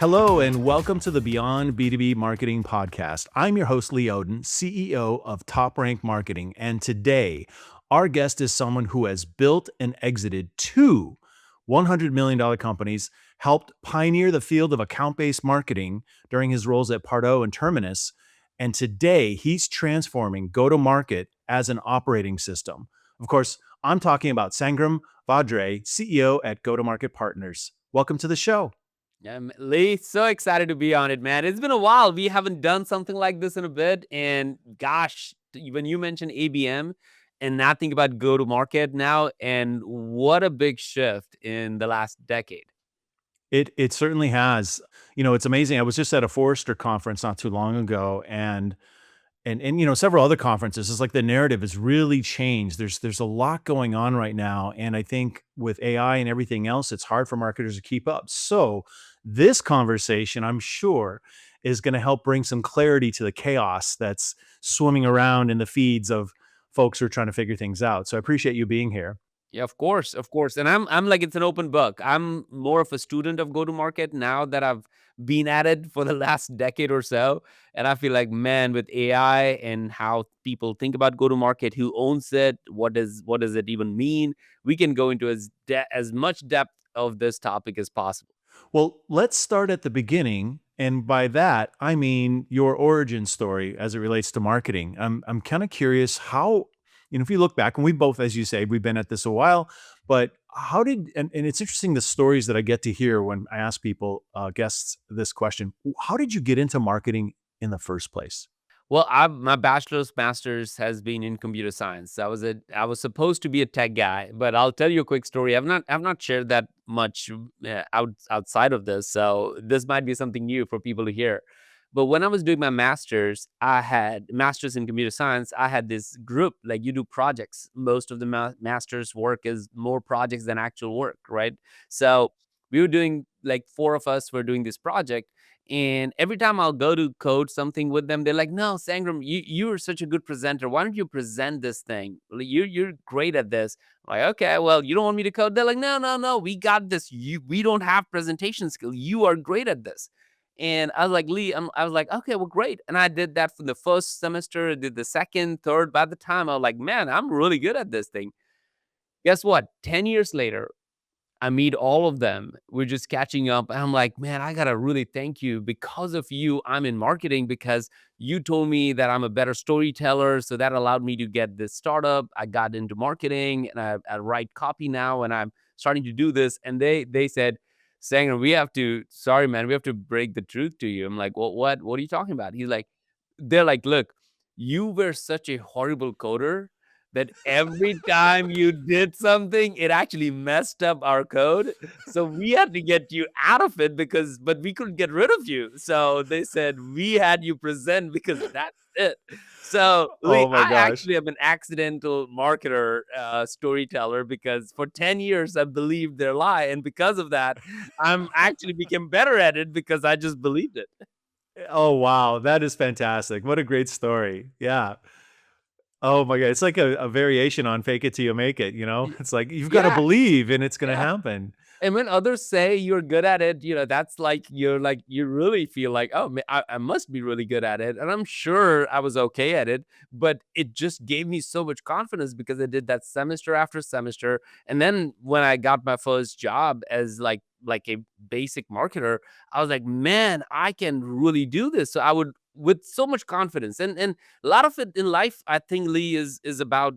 Hello, and welcome to the Beyond B2B Marketing podcast. I'm your host, Lee Odden, CEO of TopRank Marketing. And today, our guest is someone who has built and exited two $100 million companies, helped pioneer the field of account-based marketing during his roles at Pardot and Terminus. And today, he's transforming go-to-market as an operating system. Of course, I'm talking about Sangram Vajre, CEO at Go-to-Market Partners. Welcome to the show. Lee, so excited to be on it, man. It's been a while. We haven't done something like this in a bit. And gosh, when you mentioned ABM and now think about go to market now, and what a big shift in the last decade. It certainly has. You know, it's amazing. I was just at a Forrester conference not too long ago, and several other conferences. It's like the narrative has really changed. There's a lot going on right now, and I think with AI and everything else, it's hard for marketers to keep up. So this conversation, I'm sure, is going to help bring some clarity to the chaos that's swimming around in the feeds of folks who are trying to figure things out. So I appreciate you being here. Yeah, of course, of course. And I'm like it's an open book. I'm more of a student of go to market now that I've been at it for the last decade or so. And I feel like, man, with AI and how people think about go to market, who owns it, what does it even mean? We can go into as much depth of this topic as possible. Well, let's start at the beginning. And by that, I mean your origin story as it relates to marketing. I'm kind of curious how, if you look back, and we both, as you say, we've been at this a while, but how did, and it's interesting the stories that I get to hear when I ask people, guests, this question. How did you get into marketing in the first place? Well, my bachelor's master's has been in computer science. I was supposed to be a tech guy, but I'll tell you a quick story. I've not shared that much outside of this, so this might be something new for people to hear. But when I was doing my master's, I had master's in computer science. I had this group, like you do projects. Most of the master's work is more projects than actual work, right? So we were doing, like, four of us were doing this project, and every time I'll go to code something with them, they're like, "No, Sangram, you are such a good presenter. Why don't you present this thing? You're great at this." I'm like, okay, well, you don't want me to code? They're like, "No, no, no, we got this. We don't have presentation skill. You are great at this." And I was like, Lee, I was like, okay, well, great. And I did that for the first semester, I did the second, third. By the time I was like, man, I'm really good at this thing. Guess what? 10 years later, I meet all of them. We're just catching up. And I'm like, man, I gotta really thank you. Because of you, I'm in marketing because you told me that I'm a better storyteller. So that allowed me to get this startup. I got into marketing and I write copy now and I'm starting to do this. And they said, Sanger, we have to, sorry, man, we have to break the truth to you. I'm like, well, what are you talking about? He's like, they're like, look, you were such a horrible coder that every time you did something, it actually messed up our code. So we had to get you out of it but we couldn't get rid of you. So they said we had you present because that's it. So Lee, Oh my I gosh. actually am an accidental marketer, storyteller, because for 10 years I believed their lie. And because of that, I'm actually became better at it because I just believed it. Oh, wow. That is fantastic. What a great story. Yeah. Oh my god, it's like a variation on fake it till you make it, you know? It's like you've gotta Yeah. believe and it's gonna Yeah. happen. And when others say you're good at it, that's like you really feel like, oh, I must be really good at it. And I'm sure I was okay at it, but it just gave me so much confidence because I did that semester after semester. And then when I got my first job as like a basic marketer, I was like, man, I can really do this. So I would with so much confidence. And a lot of it in life, I think, Lee, is about,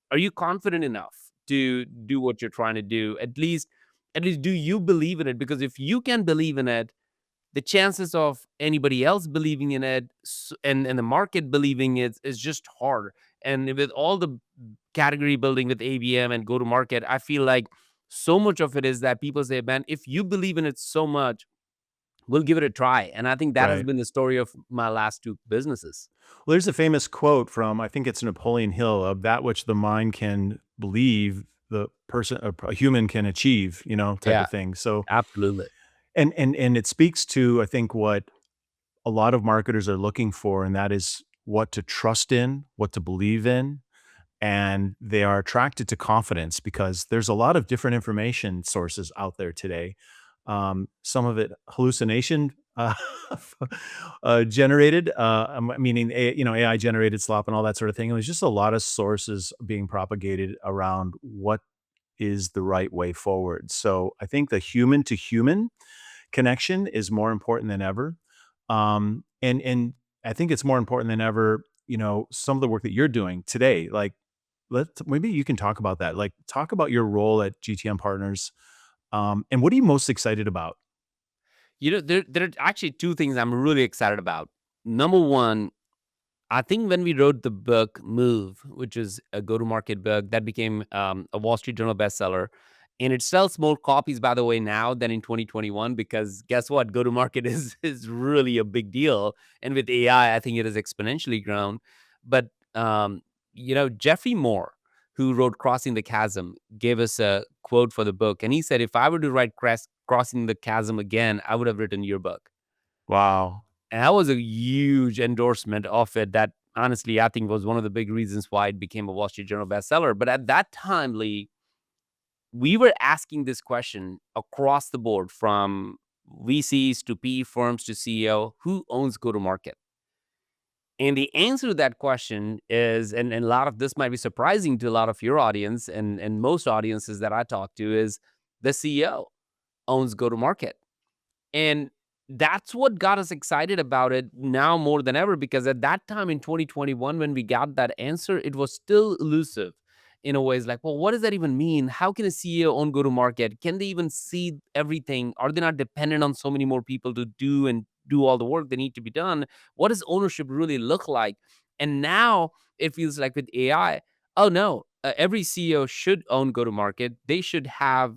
are you confident enough to do what you're trying to do? At least do you believe in it? Because if you can believe in it, the chances of anybody else believing in it and the market believing it is just hard. And with all the category building with ABM and go to market, I feel like so much of it is that people say, man, if you believe in it so much, we'll give it a try. And I think that has Right. been the story of my last two businesses. Well, there's a famous quote from, I think it's Napoleon Hill, of that which the mind can believe, the person a human can achieve, type Yeah, of thing. So, absolutely. and it speaks to, I think, what a lot of marketers are looking for, and that is what to trust in, what to believe in, and they are attracted to confidence because there's a lot of different information sources out there today. some of it hallucination generated, meaning AI generated slop and all that sort of thing. It was just a lot of sources being propagated around what is the right way forward. So I think the human to human connection is more important than ever. And I think it's more important than ever, some of the work that you're doing today, like maybe you can talk about that. Like talk about your role at GTM Partners. And what are you most excited about? There are actually two things I'm really excited about. Number one, I think when we wrote the book Move, which is a go to market book that became a Wall Street Journal bestseller, and it sells more copies, by the way, now than in 2021, because guess what? Go to market is really a big deal. And with AI, I think it has exponentially grown. But, Jeffrey Moore, who wrote Crossing the Chasm, gave us a quote for the book. And he said, if I were to write Crossing the Chasm again, I would have written your book. Wow. And that was a huge endorsement of it that honestly, I think was one of the big reasons why it became a Wall Street Journal bestseller. But at that time, Lee, we were asking this question across the board from VCs to PE firms to CEO, who owns go to market? And the answer to that question is, and a lot of this might be surprising to a lot of your audience and most audiences that I talk to, is the CEO owns go to market. And that's what got us excited about it now more than ever, because at that time in 2021, when we got that answer, it was still elusive in a way. It's like, well, what does that even mean? How can a CEO own go to market? Can they even see everything? Are they not dependent on so many more people to do all the work that need to be done? What does ownership really look like? And now it feels like with AI, oh no, every CEO should own go to market. They should have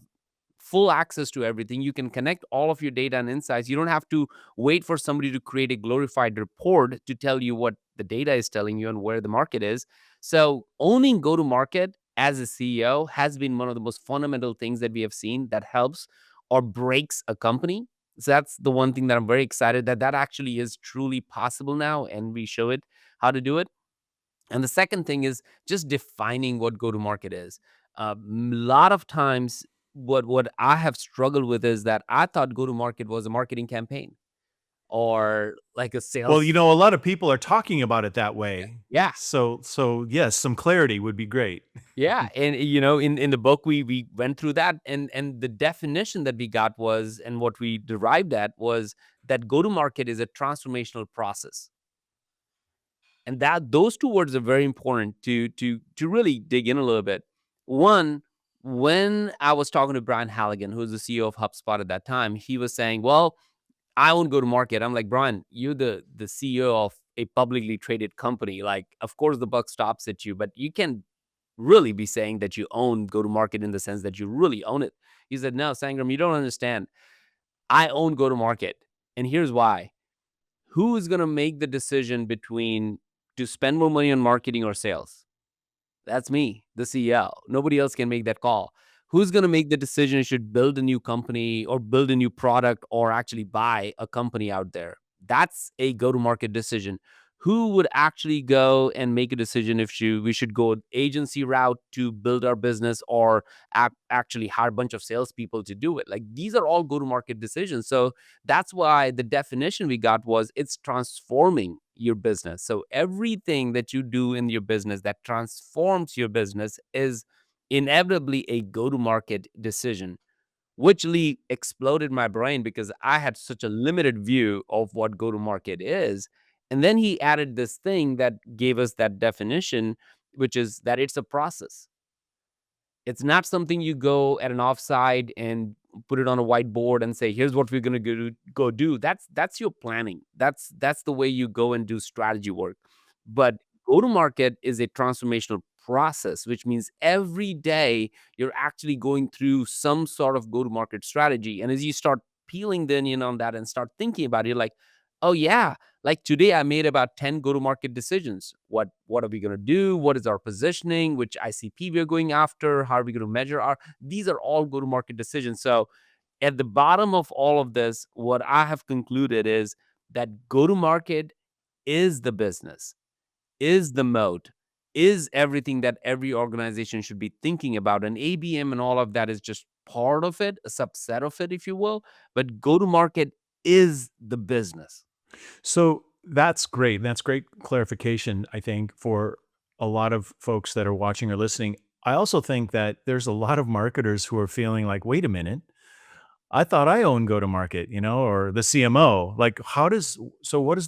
full access to everything. You can connect all of your data and insights. You don't have to wait for somebody to create a glorified report to tell you what the data is telling you and where the market is. So, owning go to market as a CEO has been one of the most fundamental things that we have seen that helps or breaks a company. So that's the one thing that I'm very excited that actually is truly possible now, and we show it how to do it. And the second thing is just defining what go to market is. A lot of times, what I have struggled with is that I thought go to market was a marketing campaign or like a Well, sales. a lot of people are talking about it that way. Yeah, So yes, some clarity would be great. yeah, and in the book we went through that, and the definition that we got was, and what we derived at was that go to market is a transformational process. And that those two words are very important to really dig in a little bit. One, when I was talking to Brian Halligan, who was the CEO of HubSpot at that time, he was saying, well, I won't go to market. I'm like, Brian, you're the CEO of a publicly traded company. Like, of course the buck stops at you, but you can really be saying that you own go to market in the sense that you really own it. He said, no, Sangram, you don't understand. I own go to market. And here's why. Who is going to make the decision between to spend more money on marketing or sales? That's me, the CEO. Nobody else can make that call. Who's going to make the decision should build a new company or build a new product or actually buy a company out there? That's a go to market decision. Who would actually go and make a decision if we should go agency route to build our business or actually hire a bunch of salespeople to do it? Like these are all go to market decisions. So that's why the definition we got was it's transforming your business. So everything that you do in your business that transforms your business is inevitably a go to market decision, which Lee exploded my brain because I had such a limited view of what go to market is. And then he added this thing that gave us that definition, which is that it's a process. It's not something you go at an offsite and put it on a whiteboard and say, "Here's what we're gonna go do." That's your planning. That's the way you go and do strategy work. But go to market is a transformational process, which means every day you're actually going through some sort of go to market strategy. And as you start peeling the onion on that and start thinking about it, you're like, "Oh yeah, like today, I made about 10 go to market decisions. What are we going to do? What is our positioning? Which ICP we are going after? How are we going to measure our? These are all go to market decisions. So at the bottom of all of this, what I have concluded is that go to market is the business, is the mode, is everything that every organization should be thinking about. And ABM and all of that is just part of it, a subset of it, if you will, but go to market is the business. So that's great. That's great clarification, I think, for a lot of folks that are watching or listening. I also think that there's a lot of marketers who are feeling like, wait a minute, I thought I owned go to market, or the CMO. Like, how does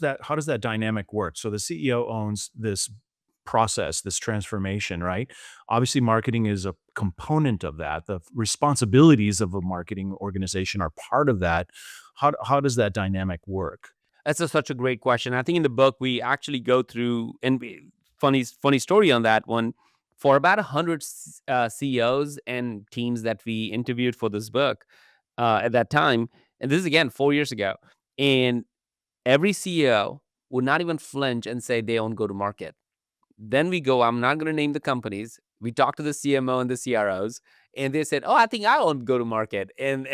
that dynamic work? So the CEO owns this process, this transformation, right? Obviously, marketing is a component of that. The responsibilities of a marketing organization are part of that. How does that dynamic work? Such a great question. I think in the book we actually go through, and funny story on that one. For about 100 CEOs and teams that we interviewed for this book at that time, and this is again 4 years ago, and every CEO would not even flinch and say they own go to market. Then we go, I'm not going to name the companies. We talk to the CMO and the CROs, and they said, "Oh, I think I own go to market." And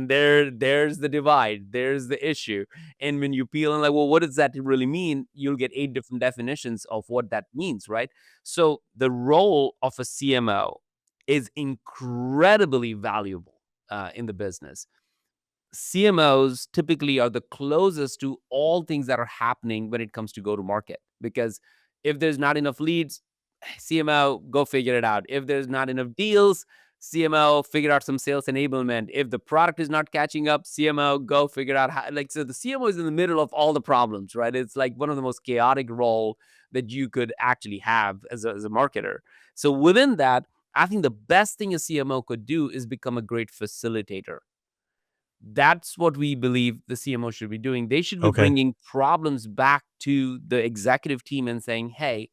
there's the divide, there's the issue. And when you peel and like, well, what does that really mean? You'll get 8 different definitions of what that means, right? So the role of a CMO is incredibly valuable in the business. CMOs typically are the closest to all things that are happening when it comes to go to market. Because if there's not enough leads, CMO, go figure it out. If there's not enough deals, CMO, figure out some sales enablement. If the product is not catching up, CMO, go figure out how. Like, so the CMO is in the middle of all the problems, right? It's like one of the most chaotic role that you could actually have as a marketer. So within that, I think the best thing a CMO could do is become a great facilitator. That's what we believe the CMO should be doing. They should be Okay. bringing problems back to the executive team and saying, "Hey,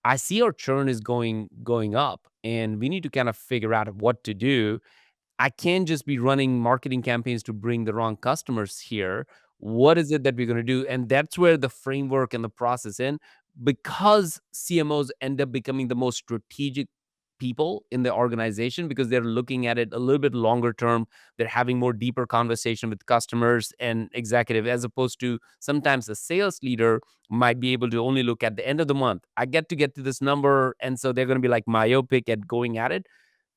I see our churn is going up, and we need to kind of figure out what to do. I can't just be running marketing campaigns to bring the wrong customers here. What is it that we're going to do?" And that's where the framework and the process in, because CMOs end up becoming the most strategic people in the organization because they're looking at it a little bit longer term. They're having more deeper conversation with customers and executive, as opposed to sometimes a sales leader might be able to only look at the end of the month. I get to this number. And so they're going to be like myopic at going at it.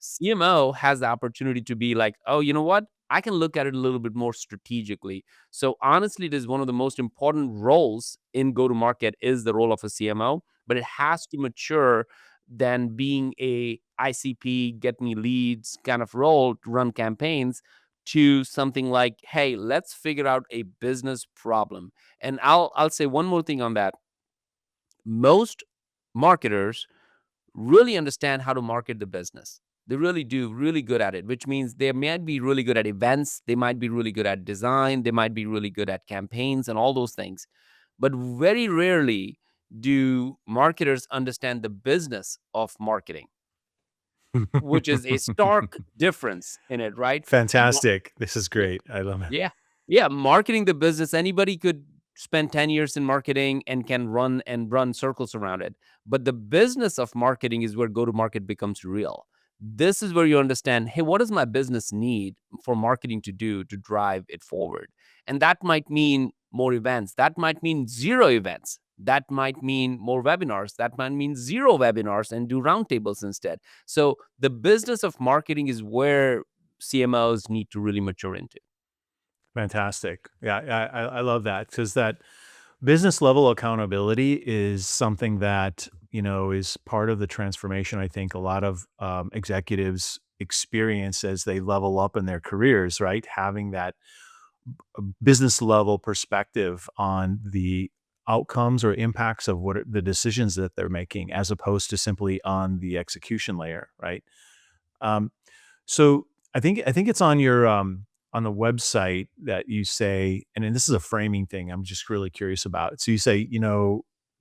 CMO has the opportunity to be like, oh, you know what? I can look at it a little bit more strategically. So honestly, it is one of the most important roles in go to market is the role of a CMO, but it has to mature than being a ICP, get me leads kind of role to run campaigns, to something like, hey, let's figure out a business problem. And I'll say one more thing on that. Most marketers really understand how to market the business. They really do, really good at it, which means they might be really good at events, they might be really good at design, they might be really good at campaigns and all those things. But very rarely do marketers understand the business of marketing, which is a stark difference in it, right? Fantastic. This is great. I love it. Yeah. Yeah, marketing the business, anybody could spend 10 years in marketing and can run circles around it. But the business of marketing is where go to market becomes real. This is where you understand, hey, what does my business need for marketing to do to drive it forward? And that might mean more events. That might mean zero events. That might mean more webinars. That might mean zero webinars and do roundtables instead. So the business of marketing is where CMOs need to really mature into. Fantastic. Yeah, I love that because that business level accountability is something that, is part of the transformation I think a lot of executives experience as they level up in their careers, right? Having that business level perspective on the outcomes or impacts of the decisions that they're making as opposed to simply on the execution layer, right? Um, so I think it's on the website that you say, and then this is a framing thing I'm just really curious about. So you say,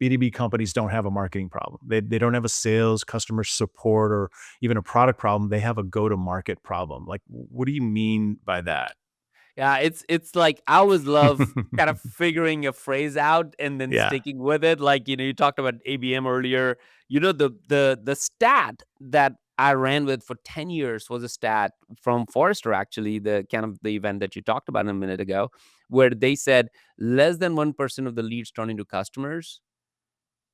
B2B companies don't have a marketing problem. They don't have a sales, customer support, or even a product problem. They have a go-to-market problem. Like, what do you mean by that? Yeah, it's like I always love kind of figuring a phrase out and then Yeah. sticking with it. Like, you talked about ABM earlier. The stat that I ran with for 10 years was a stat from Forrester, actually, the kind of the event that you talked about a minute ago, where they said less than 1% of the leads turn into customers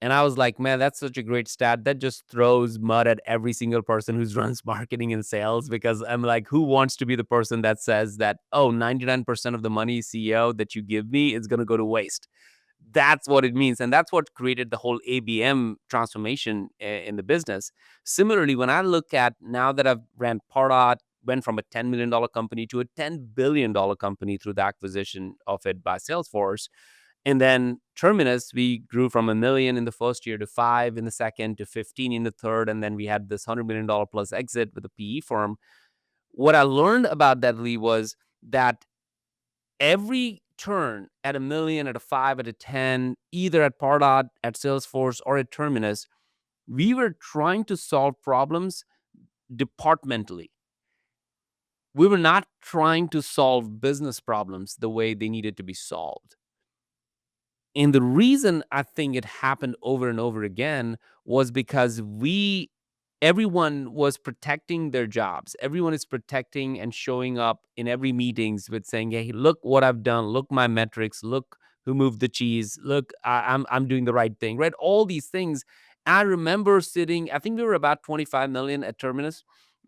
And I was like, man, that's such a great stat. That just throws mud at every single person who's runs marketing and sales, because I'm like, who wants to be the person that says that, oh, 99% of the money, CEO, that you give me is going to go to waste? That's what it means. And that's what created the whole ABM transformation in the business. Similarly, when I look at now that I've ran Pardot, went from a $10 million company to a $10 billion company through the acquisition of it by Salesforce. And then Terminus, we grew from a million in the first year to 5 in the second to 15 in the third. And then we had this $100 million plus exit with a PE firm. What I learned about that, Lee, was that every turn at a million, at a 5, at a 10, either at Pardot, at Salesforce, or at Terminus, we were trying to solve problems departmentally. We were not trying to solve business problems the way they needed to be solved. And the reason I think it happened over and over again was because everyone was protecting their jobs. Everyone is protecting and showing up in every meetings with saying, "Hey, look what I've done. Look my metrics. Look who moved the cheese. Look, I'm doing the right thing." Right? All these things. I remember sitting. I think we were about 25 million at Terminus.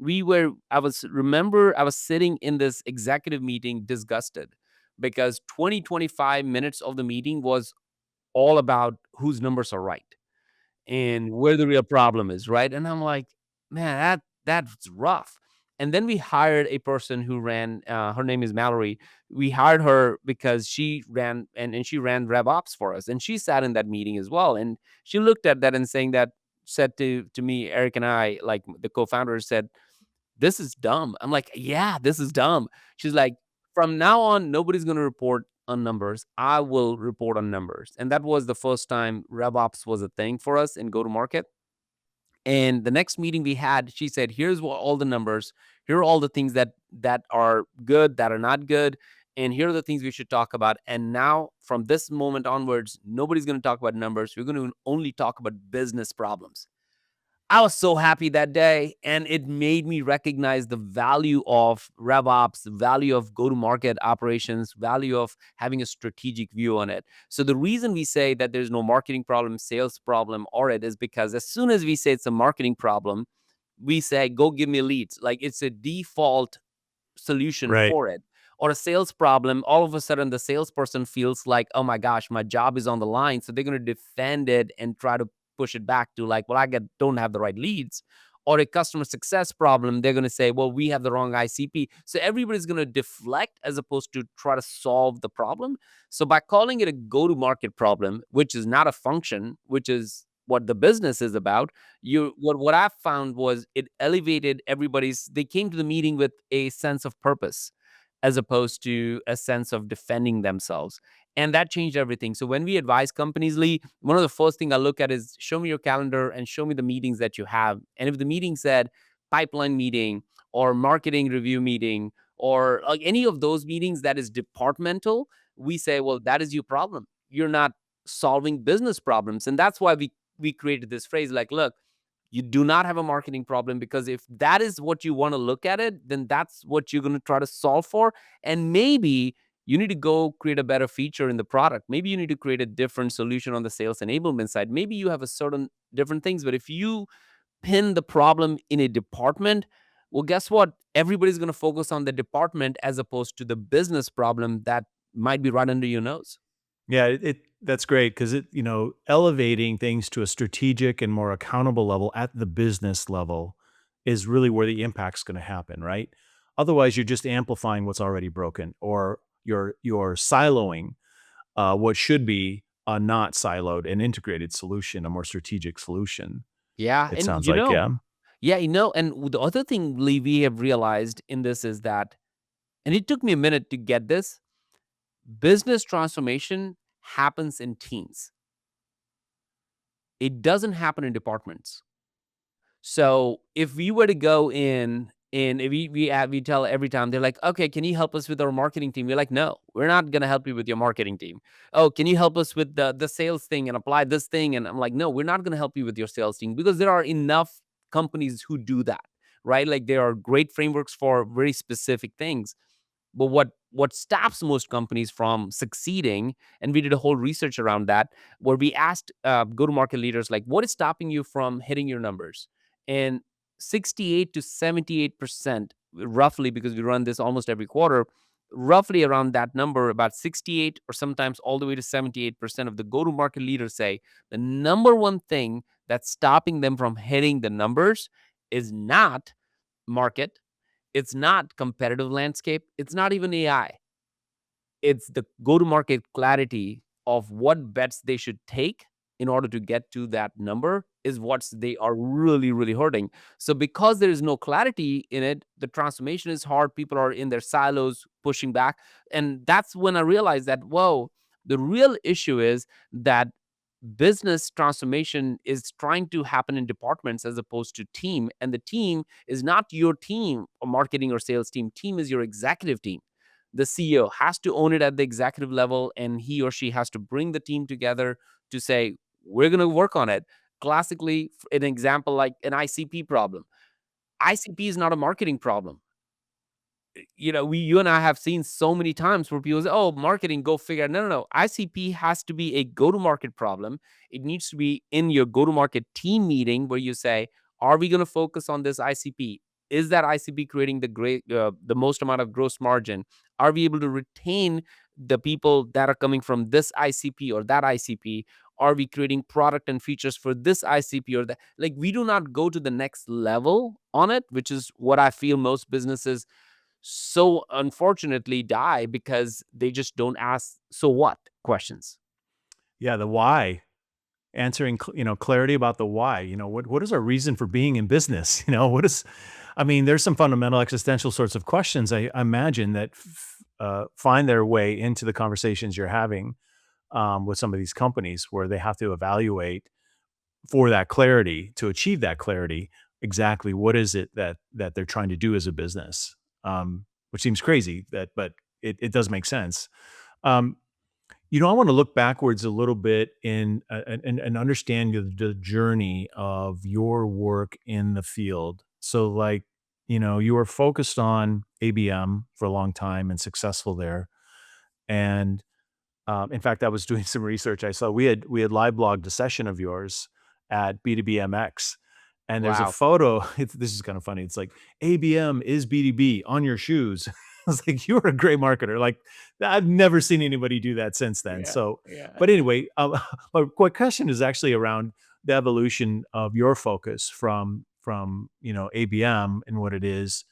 I was sitting in this executive meeting disgusted because 25 minutes of the meeting was all about whose numbers are right and where the real problem is, right? And I'm like, man, that's rough. And then we hired a person who ran. Her name is Mallory. We hired her because she ran and she ran RevOps for us, and she sat in that meeting as well. And she looked at that and said to me, Eric and I, like the co-founder, said, "This is dumb." I'm like, "Yeah, this is dumb." She's like, "From now on, nobody's going to report on numbers. I will report on numbers." And that was the first time RevOps was a thing for us in go to market. And the next meeting we had, she said, "Here's what all the numbers. Here are all the things that are good, that are not good, and here are the things we should talk about. And now, from this moment onwards, nobody's going to talk about numbers. We're going to only talk about business problems." I was so happy that day, and it made me recognize the value of RevOps, the value of go-to-market operations, value of having a strategic view on it. So the reason we say that there's no marketing problem, sales problem, or it is because as soon as we say it's a marketing problem, we say, "Go give me leads." Like it's a default solution Right. for it. Or a sales problem, all of a sudden the salesperson feels like, oh my gosh, my job is on the line. So they're going to defend it and try to push it back to like, well, don't have the right leads. Or a customer success problem, they're going to say, well, we have the wrong ICP. So everybody's going to deflect as opposed to try to solve the problem. So by calling it a go to market problem, which is not a function, which is what the business is about, what I found was it elevated everybody's. They came to the meeting with a sense of purpose as opposed to a sense of defending themselves. And that changed everything. So when we advise companies, Lee, one of the first thing I look at is show me your calendar and show me the meetings that you have. And if the meeting said pipeline meeting or marketing review meeting or like any of those meetings that is departmental, we say, well, that is your problem. You're not solving business problems. And that's why we created this phrase like, look, you do not have a marketing problem, because if that is what you want to look at it, then that's what you're going to try to solve for. And maybe you need to go create a better feature in the product. Maybe you need to create a different solution on the sales enablement side. Maybe you have a certain different things, but if you pin the problem in a department, well, guess what? Everybody's going to focus on the department as opposed to the business problem that might be right under your nose. Yeah, it that's great because elevating things to a strategic and more accountable level at the business level is really where the impact's gonna happen, right? Otherwise, you're just amplifying what's already broken, or you're siloing what should be a not siloed and integrated solution, a more strategic solution, Yeah. it And sounds like, yeah. yeah, and the other thing, Lee, we have realized in this is that, and it took me a minute to get this, business transformation happens in teams. It doesn't happen in departments. So if we were to go in and if we tell every time, they're like, okay, can you help us with our marketing team? We're like, no, we're not gonna help you with your marketing team. Oh, can you help us with the sales thing and apply this thing? And I'm like, no, we're not gonna help you with your sales team, because there are enough companies who do that, right? Like there are great frameworks for very specific things. But what stops most companies from succeeding, and we did a whole research around that, where we asked go to market leaders, like, what is stopping you from hitting your numbers? And 68 to 78%, roughly, because we run this almost every quarter, roughly around that number, about 68 or sometimes all the way to 78% of the go to market leaders say the number one thing that's stopping them from hitting the numbers is not market, it's not competitive landscape, it's not even AI. It's the go to market clarity of what bets they should take in order to get to that number is what they are really, really hurting. So because there is no clarity in it, the transformation is hard. People are in their silos pushing back. And that's when I realized that, whoa, the real issue is that business transformation is trying to happen in departments as opposed to team. And the team is not your team or marketing or sales team. Team is your executive team. The CEO has to own it at the executive level, and he or she has to bring the team together to say, we're going to work on it. Classically, an example like an ICP problem. ICP is not a marketing problem. You and I have seen so many times where people say, "Oh, marketing, go figure it." No, no, no. ICP has to be a go-to-market problem. It needs to be in your go-to-market team meeting where you say, "Are we going to focus on this ICP? Is that ICP creating the most amount of gross margin? Are we able to retain the people that are coming from this ICP or that ICP? Are we creating product and features for this ICP or that?" Like, we do not go to the next level on it, which is what I feel most businesses so unfortunately die because they just don't ask "so what" questions. Yeah, the why. Answering, clarity about the why. What is our reason for being in business? What is I mean, there's some fundamental existential sorts of questions I imagine that find their way into the conversations you're having with some of these companies where they have to evaluate for that clarity, to achieve that clarity, exactly what is it that they're trying to do as a business, which seems crazy, but it does make sense. Um, I want to look backwards a little bit and understand the journey of your work in the field. So, like, you were focused on ABM for a long time and successful there. And in fact, I was doing some research. I saw we had live blogged a session of yours at B2B MX, and there's a Wow. photo. This is kind of funny. It's like ABM is B2B on your shoes. I was like, you're a great marketer. Like, I've never seen anybody do that since then. Yeah, So, yeah. but anyway, my question is actually around the evolution of your focus from ABM and what it is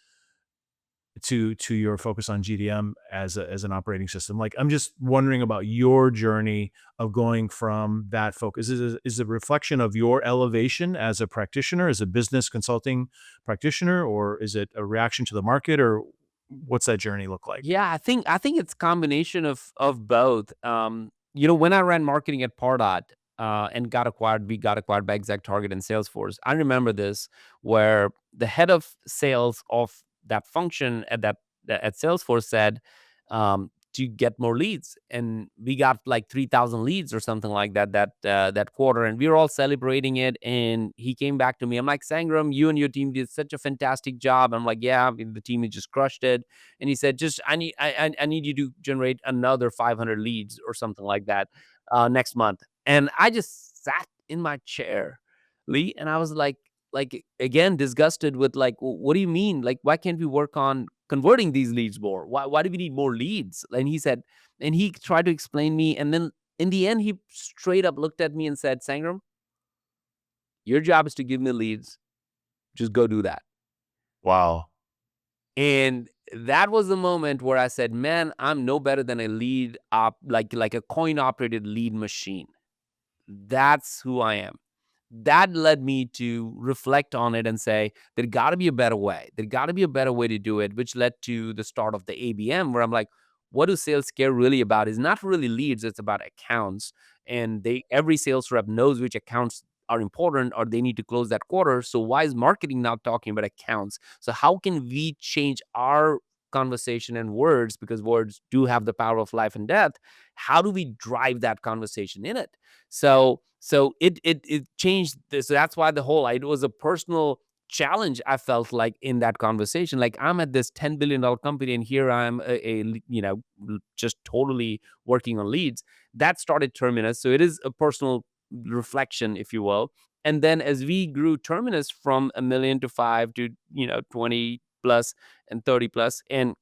to your focus on GTM as an operating system. Like, I'm just wondering about your journey of going from that focus. Is it a reflection of your elevation as a practitioner, as a business consulting practitioner, or is it a reaction to the market, or what's that journey look like? Yeah, I think it's combination of both. When I ran marketing at Pardot, and we got acquired by ExactTarget and Salesforce. I remember this, where the head of sales of that function at Salesforce said, to get more leads, and we got like 3,000 leads or something like that quarter, and we were all celebrating it. And he came back to me. I'm like, Sangram, you and your team did such a fantastic job. I'm like, yeah, I mean, the team has just crushed it. And he said, just I need you to generate another 500 leads or something like that next month. And I just sat in my chair, Lee, and I was like again disgusted with, like, what do you mean? Like, why can't we work on converting these leads more? Why do we need more leads? And he said, and he tried to explain me, and then in the end, he straight up looked at me and said, Sangram, your job is to give me leads. Just go do that. Wow. And that was the moment where I said, man, I'm no better than a lead like a coin operated lead machine. That's who I am. That led me to reflect on it and say, there got to be a better way. There got to be a better way to do it, which led to the start of the ABM, where I'm like, what do sales care really about? Is not really leads, it's about accounts. And every sales rep knows which accounts are important or they need to close that quarter. So why is marketing not talking about accounts? So how can we change our conversation and words, because words do have the power of life and death? How do we drive that conversation in it? So it changed this. So that's why it was a personal challenge I felt like in that conversation. Like, I'm at this $10 billion company, and here I'm just totally working on leads. That started Terminus. So it is a personal reflection, if you will. And then as we grew Terminus from a million to five to 20 plus and 30 plus, and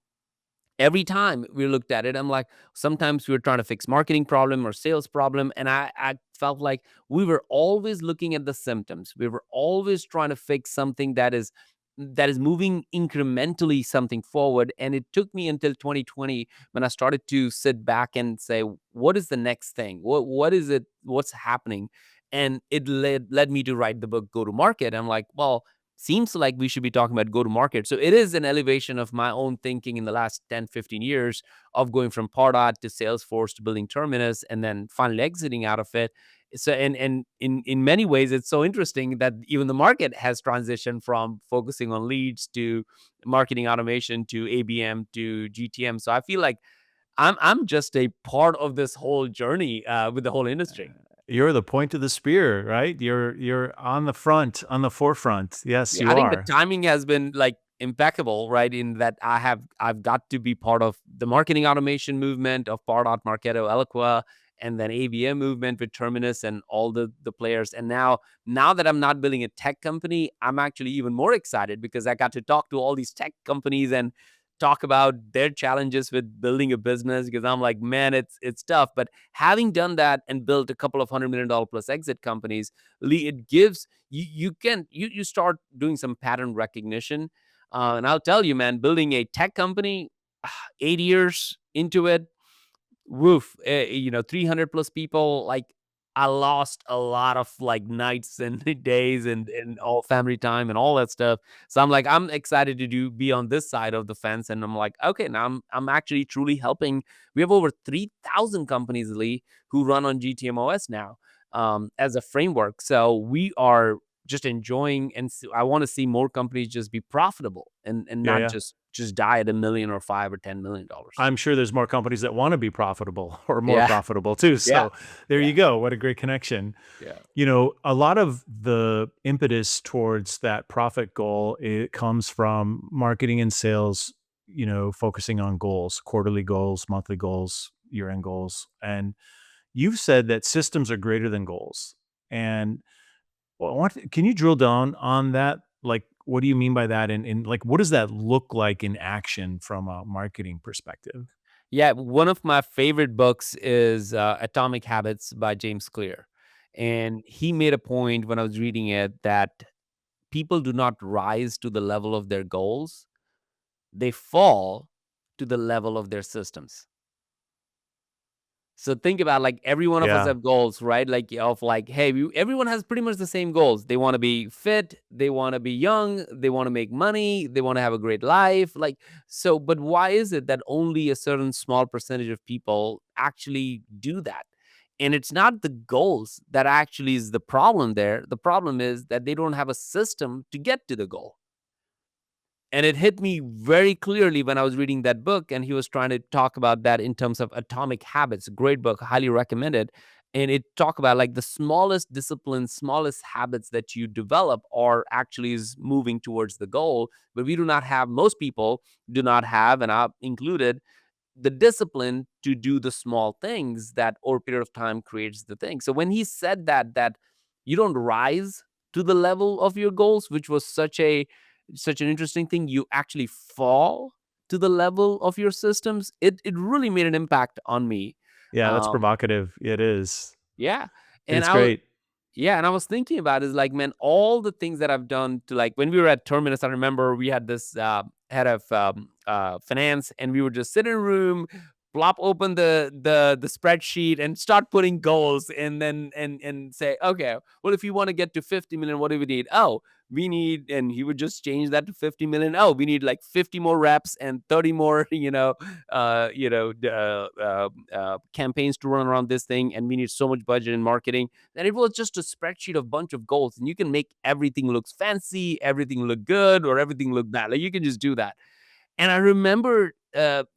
every time we looked at it, I'm like, sometimes we were trying to fix marketing problem or sales problem, and I felt like we were always looking at the symptoms. We were always trying to fix something that is moving incrementally something forward. And it took me until 2020 when I started to sit back and say, what is the next thing? What is it? What's happening? And it led me to write the book Go to Market. I'm like, well, seems like we should be talking about go to market. So it is an elevation of my own thinking in the last 10, 15 years of going from Pardot to Salesforce to building Terminus and then finally exiting out of it. So and in many ways it's so interesting that even the market has transitioned from focusing on leads to marketing automation to ABM to GTM. So I feel like I'm just a part of this whole journey with the whole industry. You're the point of the spear, right? You're on the front, on the forefront. Yes, Yeah, you I think the are. timing has been like impeccable, right? In that I've got to be part of the marketing automation movement of Pardot, Marketo, Eloqua, and then ABM movement with Terminus and all the players. And now that I'm not building a tech company, I'm actually even more excited because I got to talk to all these tech companies and talk about their challenges with building a business, because I'm like, man, it's tough. But having done that and built a couple of $100 million plus exit companies, Lee, it gives you start doing some pattern recognition. And I'll tell you, man, building a tech company, 8 years into it, woof, 300 plus people, like, I lost a lot of like nights and days and all family time and all that stuff. So I'm like, I'm excited to be on this side of the fence. And I'm like, okay, now I'm actually truly helping. We have over 3,000 companies, Lee, who run on GTMOS now, as a framework. So we are just enjoying, and I want to see more companies just be profitable and Yeah, not yeah. just die at a million or $5 or $10 million. I'm sure there's more companies that want to be profitable or more Yeah. profitable too. Yeah. So there Yeah. you go. What a great connection. Yeah. A lot of the impetus towards that profit goal, it comes from marketing and sales, focusing on goals, quarterly goals, monthly goals, year-end goals. And you've said that systems are greater than goals. And can you drill down on that? Like, what do you mean by that? And like, what does that look like in action from a marketing perspective? Yeah, one of my favorite books is Atomic Habits by James Clear. And he made a point when I was reading it that people do not rise to the level of their goals, they fall to the level of their systems. So think about, like, every one of us Yeah. have goals, right? Like, of like, hey, everyone has pretty much the same goals. They want to be fit, they want to be young, they want to make money, they want to have a great life. Like, so, but why is it that only a certain small percentage of people actually do that? And it's not the goals that actually is the problem there. The problem is that they don't have a system to get to the goal. And it hit me very clearly when I was reading that book, and he was trying to talk about that in terms of Atomic Habits. Great book, highly recommended. And it talk about like the smallest disciplines, smallest habits that you develop are actually is moving towards the goal. But we do not have, most people do not have, and I'm included, the discipline to do the small things that over a period of time creates the thing. So when he said that you don't rise to the level of your goals, which was such an interesting thing, you actually fall to the level of your systems. It really made an impact on me. Yeah, that's Um, provocative. It is. yeah, and It's great. I was thinking about is like, man, all the things that I've done to, like, when we were at Terminus, I remember we had this head of finance, and we would just sit in a room, plop open the spreadsheet, and start putting goals, and then and say, okay, well, if you want to get to 50 million, what do we need? Oh, we need, and he would just change that to 50 million. Oh, we need like 50 more reps and 30 more, campaigns to run around this thing, and we need so much budget in marketing. And it was just a spreadsheet of bunch of goals, and you can make everything looks fancy, everything look good, or everything look bad. Like, you can just do that. And I remember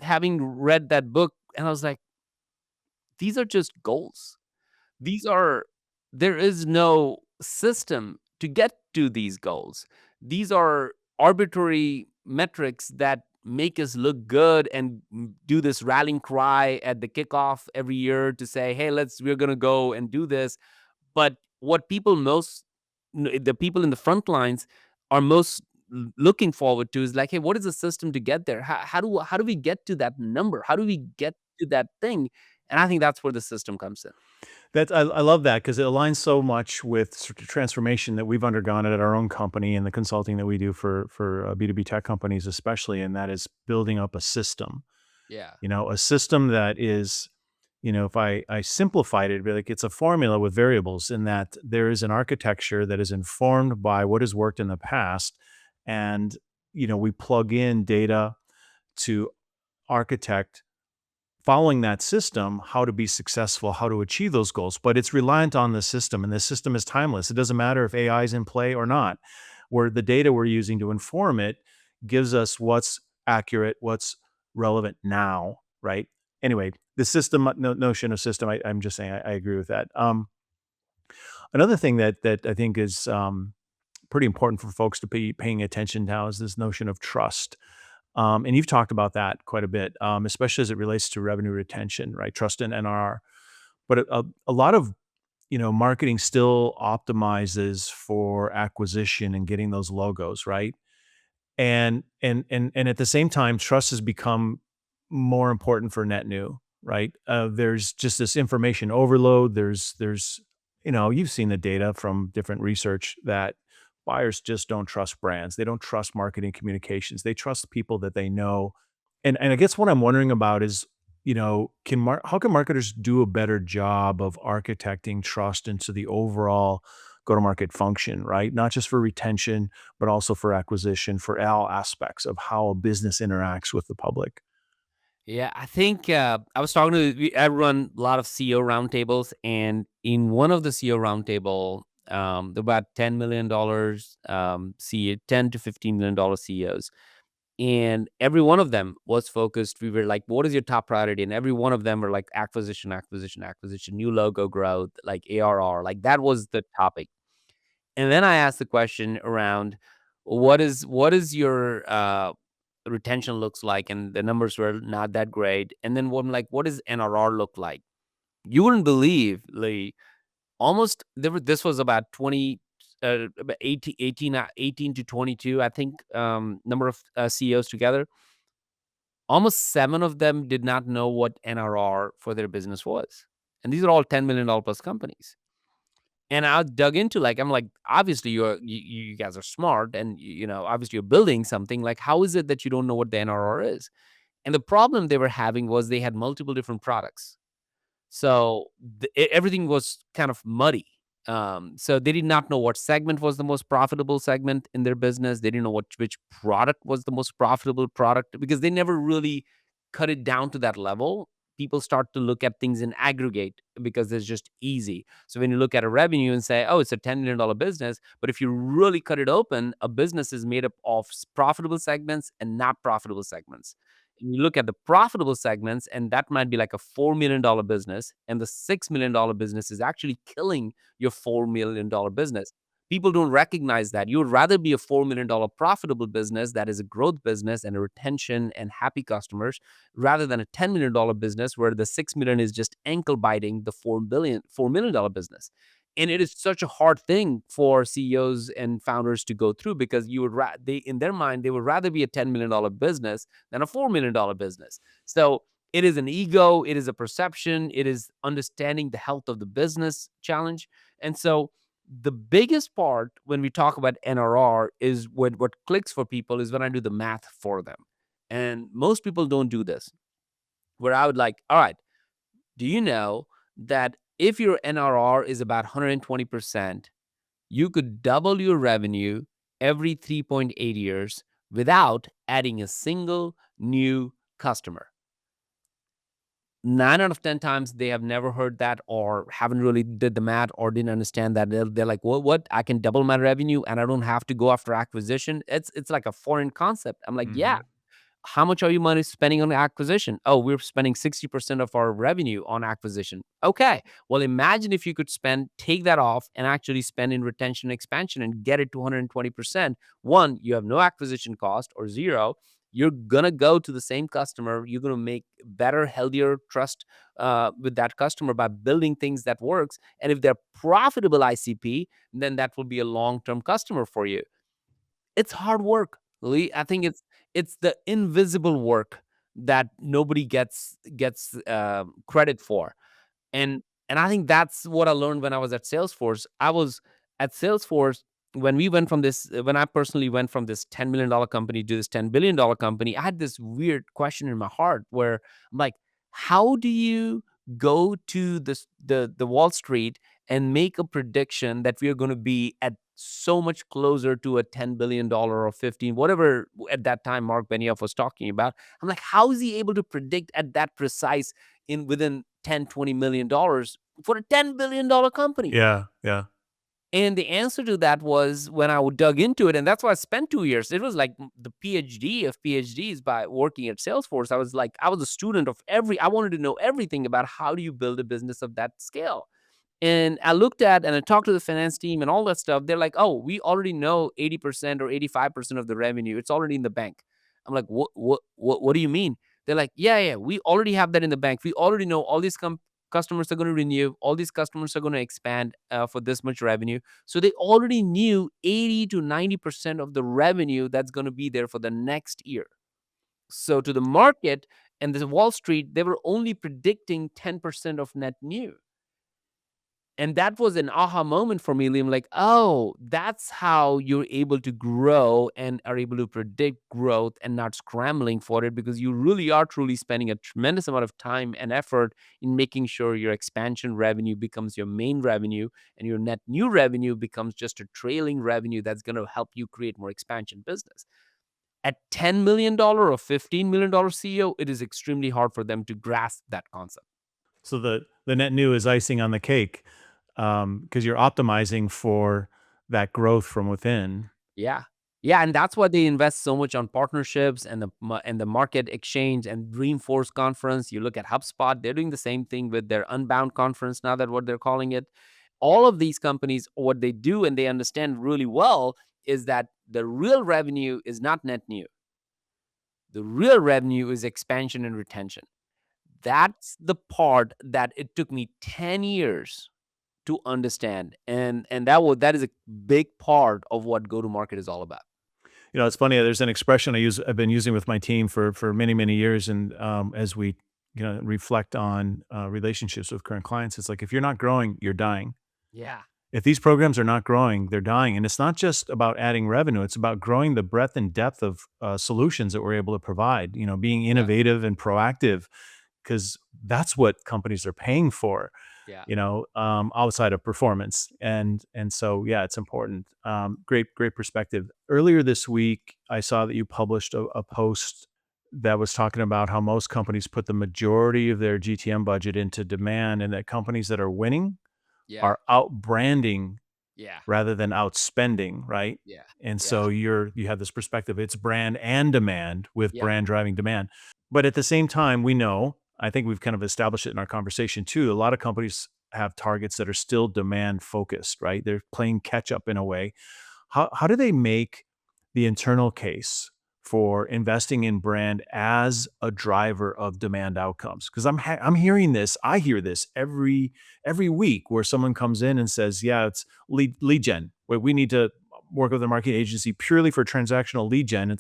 having read that book, and I was like, these are just goals. These are There is no system to get to these goals. these are arbitrary metrics that make us look good and do this rallying cry at the kickoff every year to say, hey, we're going to go and do this. But what people most, the people in the front lines are most looking forward to is like, hey, what is the system to get there? How do we get to that number? How do we get to that thing? And I think that's where the system comes in. I love that because it aligns so much with sort of transformation that we've undergone at our own company and the consulting that we do for B2B tech companies especially, and that is building up a system. Yeah. A system that is, if I simplified it, it'd be like it's a formula with variables in that there is an architecture that is informed by what has worked in the past, and we plug in data to architect following that system, how to be successful, how to achieve those goals. But it's reliant on the system, and the system is timeless. It doesn't matter if AI is in play or not, where the data we're using to inform it gives us what's accurate, what's relevant now, right? Anyway, the system notion of system, I'm just saying, I agree with that. Another thing that I think is pretty important for folks to be paying attention now is this notion of trust. And you've talked about that quite a bit, especially as it relates to revenue retention, right? Trust and NRR. But a lot of marketing still optimizes for acquisition and getting those logos, right? And at the same time, trust has become more important for net new, right? There's just this information overload. There's you've seen the data from different research that buyers just don't trust brands. They don't trust marketing communications. They trust people that they know. And I guess what I'm wondering about is, how can marketers do a better job of architecting trust into the overall go-to-market function, right? Not just for retention, but also for acquisition, for all aspects of how a business interacts with the public. Yeah, I think I was talking to I run a lot of CEO roundtables, and in one of the CEO roundtable, about $10 million CEO, $10 to $15 million CEOs, and every one of them was focused. We were like, "What is your top priority?" And every one of them were like, "Acquisition, acquisition, acquisition, new logo growth, like ARR." Like that was the topic. And then I asked the question around, what is your retention looks like, and the numbers were not that great. And then what does NRR look like? You wouldn't believe, Lee, almost this was about 20, about 18 to 22, I think, number of CEOs together. Almost 7 of them did not know what NRR for their business was. And these are all $10 million plus companies. And I dug into, like, I'm like, obviously you guys are smart, and obviously you're building something. Like, how is it that you don't know what the NRR is? And the problem they were having was they had multiple different products. So everything was kind of muddy. So they did not know what segment was the most profitable segment in their business. They didn't know which product was the most profitable product, because they never really cut it down to that level. People start to look at things in aggregate because it's just easy. So when you look at a revenue and say, oh, it's a $10 million business, but if you really cut it open, a business is made up of profitable segments and not profitable segments. And you look at the profitable segments, and that might be like a $4 million business, and the $6 million business is actually killing your $4 million business. People don't recognize that. You would rather be a $4 million profitable business that is a growth business and a retention and happy customers, rather than a $10 million business where the 6 million is just ankle biting the $4 million business. And it is such a hard thing for CEOs and founders to go through, because they, in their mind, they would rather be a $10 million business than a $4 million business. So it is an ego, it is a perception, it is understanding the health of the business challenge. And so the biggest part when we talk about NRR is what clicks for people is when I do the math for them. And most people don't do this, where I would like, all right, do you know that if your NRR is about 120%, you could double your revenue every 3.8 years without adding a single new customer? 9 out of 10 times they have never heard that, or haven't really did the math, or didn't understand that. They're like, what? I can double my revenue and I don't have to go after acquisition? It's like a foreign concept. I'm like, yeah, how much are you money spending on acquisition? Oh, we're spending 60% of our revenue on acquisition. Okay. Well, imagine if you could take that off and actually spend in retention expansion and get it to 120%. One, you have no acquisition cost or zero. You're going to go to the same customer. You're going to make better, healthier trust with that customer by building things that works. And if they're profitable ICP, then that will be a long-term customer for you. It's hard work, Lee. I think it's the invisible work that nobody gets credit for. And I think that's what I learned when I was at Salesforce. I was at Salesforce when we went from this when I personally went from this $10 million company to this $10 billion company. I had this weird question in my heart where I'm like, how do you go to the Wall Street and make a prediction that we are going to be at so much closer to a $10 billion or 15, whatever at that time Mark Benioff was talking about? I'm like, how is he able to predict at that precise in within 10-20 million dollars for a $10 billion company? Yeah, yeah. And the answer to that was when I dug into it, and that's why I spent 2 years. It was like the PhD of PhDs by working at Salesforce. I was a student of I wanted to know everything about how do you build a business of that scale. And I looked at and I talked to the finance team and all that stuff. They're like, "Oh, we already know 80% or 85% of the revenue. It's already in the bank." I'm like, What do you mean?" They're like, "Yeah, yeah, we already have that in the bank. We already know all these customers are going to renew. All these customers are going to expand for this much revenue." So they already knew 80 to 90% of the revenue that's going to be there for the next year. So to the market and the Wall Street, they were only predicting 10% of net new. And that was an aha moment for me, Liam. Like, oh, that's how you're able to grow and are able to predict growth and not scrambling for it, because you really are truly spending a tremendous amount of time and effort in making sure your expansion revenue becomes your main revenue and your net new revenue becomes just a trailing revenue that's going to help you create more expansion business. At $10 million or $15 million CEO, it is extremely hard for them to grasp that concept. So the net new is icing on the cake, because you're optimizing for that growth from within. Yeah. Yeah, and that's why they invest so much on partnerships and the market exchange and Dreamforce conference. You look at HubSpot, they're doing the same thing with their Unbound conference now, that what they're calling it. All of these companies, what they do and they understand really well is that the real revenue is not net new. The real revenue is expansion and retention. That's the part that it took me 10 years to understand. And that is a big part of what go to market is all about. You know, it's funny. There's an expression I've been using with my team for many years, and as we reflect on relationships with current clients, it's like if you're not growing, you're dying. Yeah. If these programs are not growing, they're dying, and it's not just about adding revenue; it's about growing the breadth and depth of solutions that we're able to provide. You know, being Yeah. innovative and proactive, because that's what companies are paying for. Yeah. Outside of performance. And so, yeah, it's important. Great perspective. Earlier this week, I saw that you published a post that was talking about how most companies put the majority of their GTM budget into demand, and that companies that are winning Yeah. are out branding Yeah. rather than outspending, right? Yeah. And Yeah. so you have this perspective. It's brand and demand, with Yeah. brand driving demand. But at the same time, we know, I think we've kind of established it in our conversation too, a lot of companies have targets that are still demand focused, right? They're playing catch up in a way. How do they make the internal case for investing in brand as a driver of demand outcomes? Because I'm hearing this, I hear this every week, where someone comes in and says, "Yeah, it's lead gen. Where we need to work with a marketing agency purely for transactional lead gen."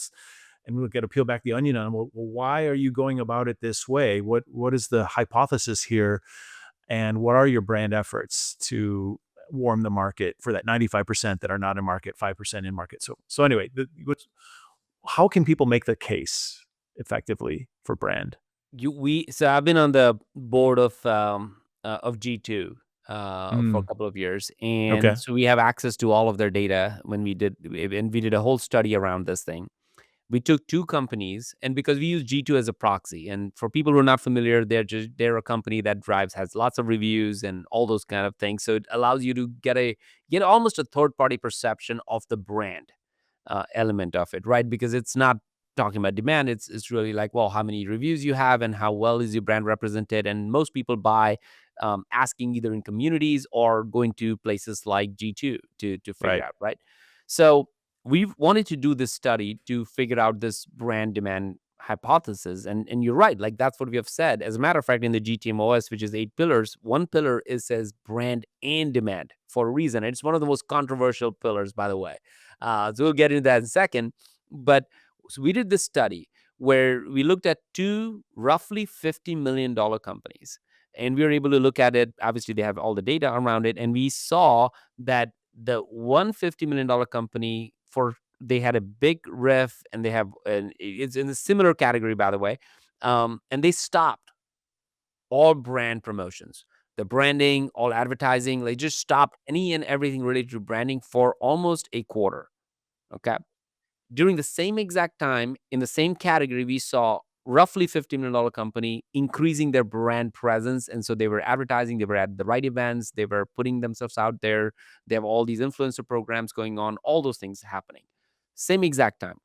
And we'll get to peel back the onion on, well, why are you going about it this way? What is the hypothesis here, and what are your brand efforts to warm the market for that 95% that are not in market, 5% in market? So anyway, how can people make the case effectively for brand? So I've been on the board of G2 for a Mm, couple of years, and okay. so we have access to all of their data and we did a whole study around this thing. We took two companies, and because we use G2 as a proxy, and for people who are not familiar, they're a company that has lots of reviews and all those kind of things. So it allows you to get almost a third party perception of the brand element of it, right? Because it's not talking about demand, it's really like, well, how many reviews you have and how well is your brand represented. And most people buy asking either in communities or going to places like G2 to figure Right. out, right? So we've wanted to do this study to figure out this brand demand hypothesis. And you're right, like that's what we have said. As a matter of fact, in the GTMOS, which is 8 pillars, one pillar is says brand and demand for a reason. It's one of the most controversial pillars, by the way. So we'll get into that in a second. But so we did this study where we looked at two roughly $50 million companies, and we were able to look at it. Obviously, they have all the data around it, and we saw that the $150 million company, for they had a big ref, and they have, and it's in a similar category, by the way, and they stopped all brand promotions, the branding, all advertising. They just stopped any and everything related to branding for almost a quarter. Okay. During the same exact time, in the same category, we saw roughly $50 million company increasing their brand presence. And so they were advertising, they were at the right events, they were putting themselves out there. They have all these influencer programs going on, all those things happening. Same exact time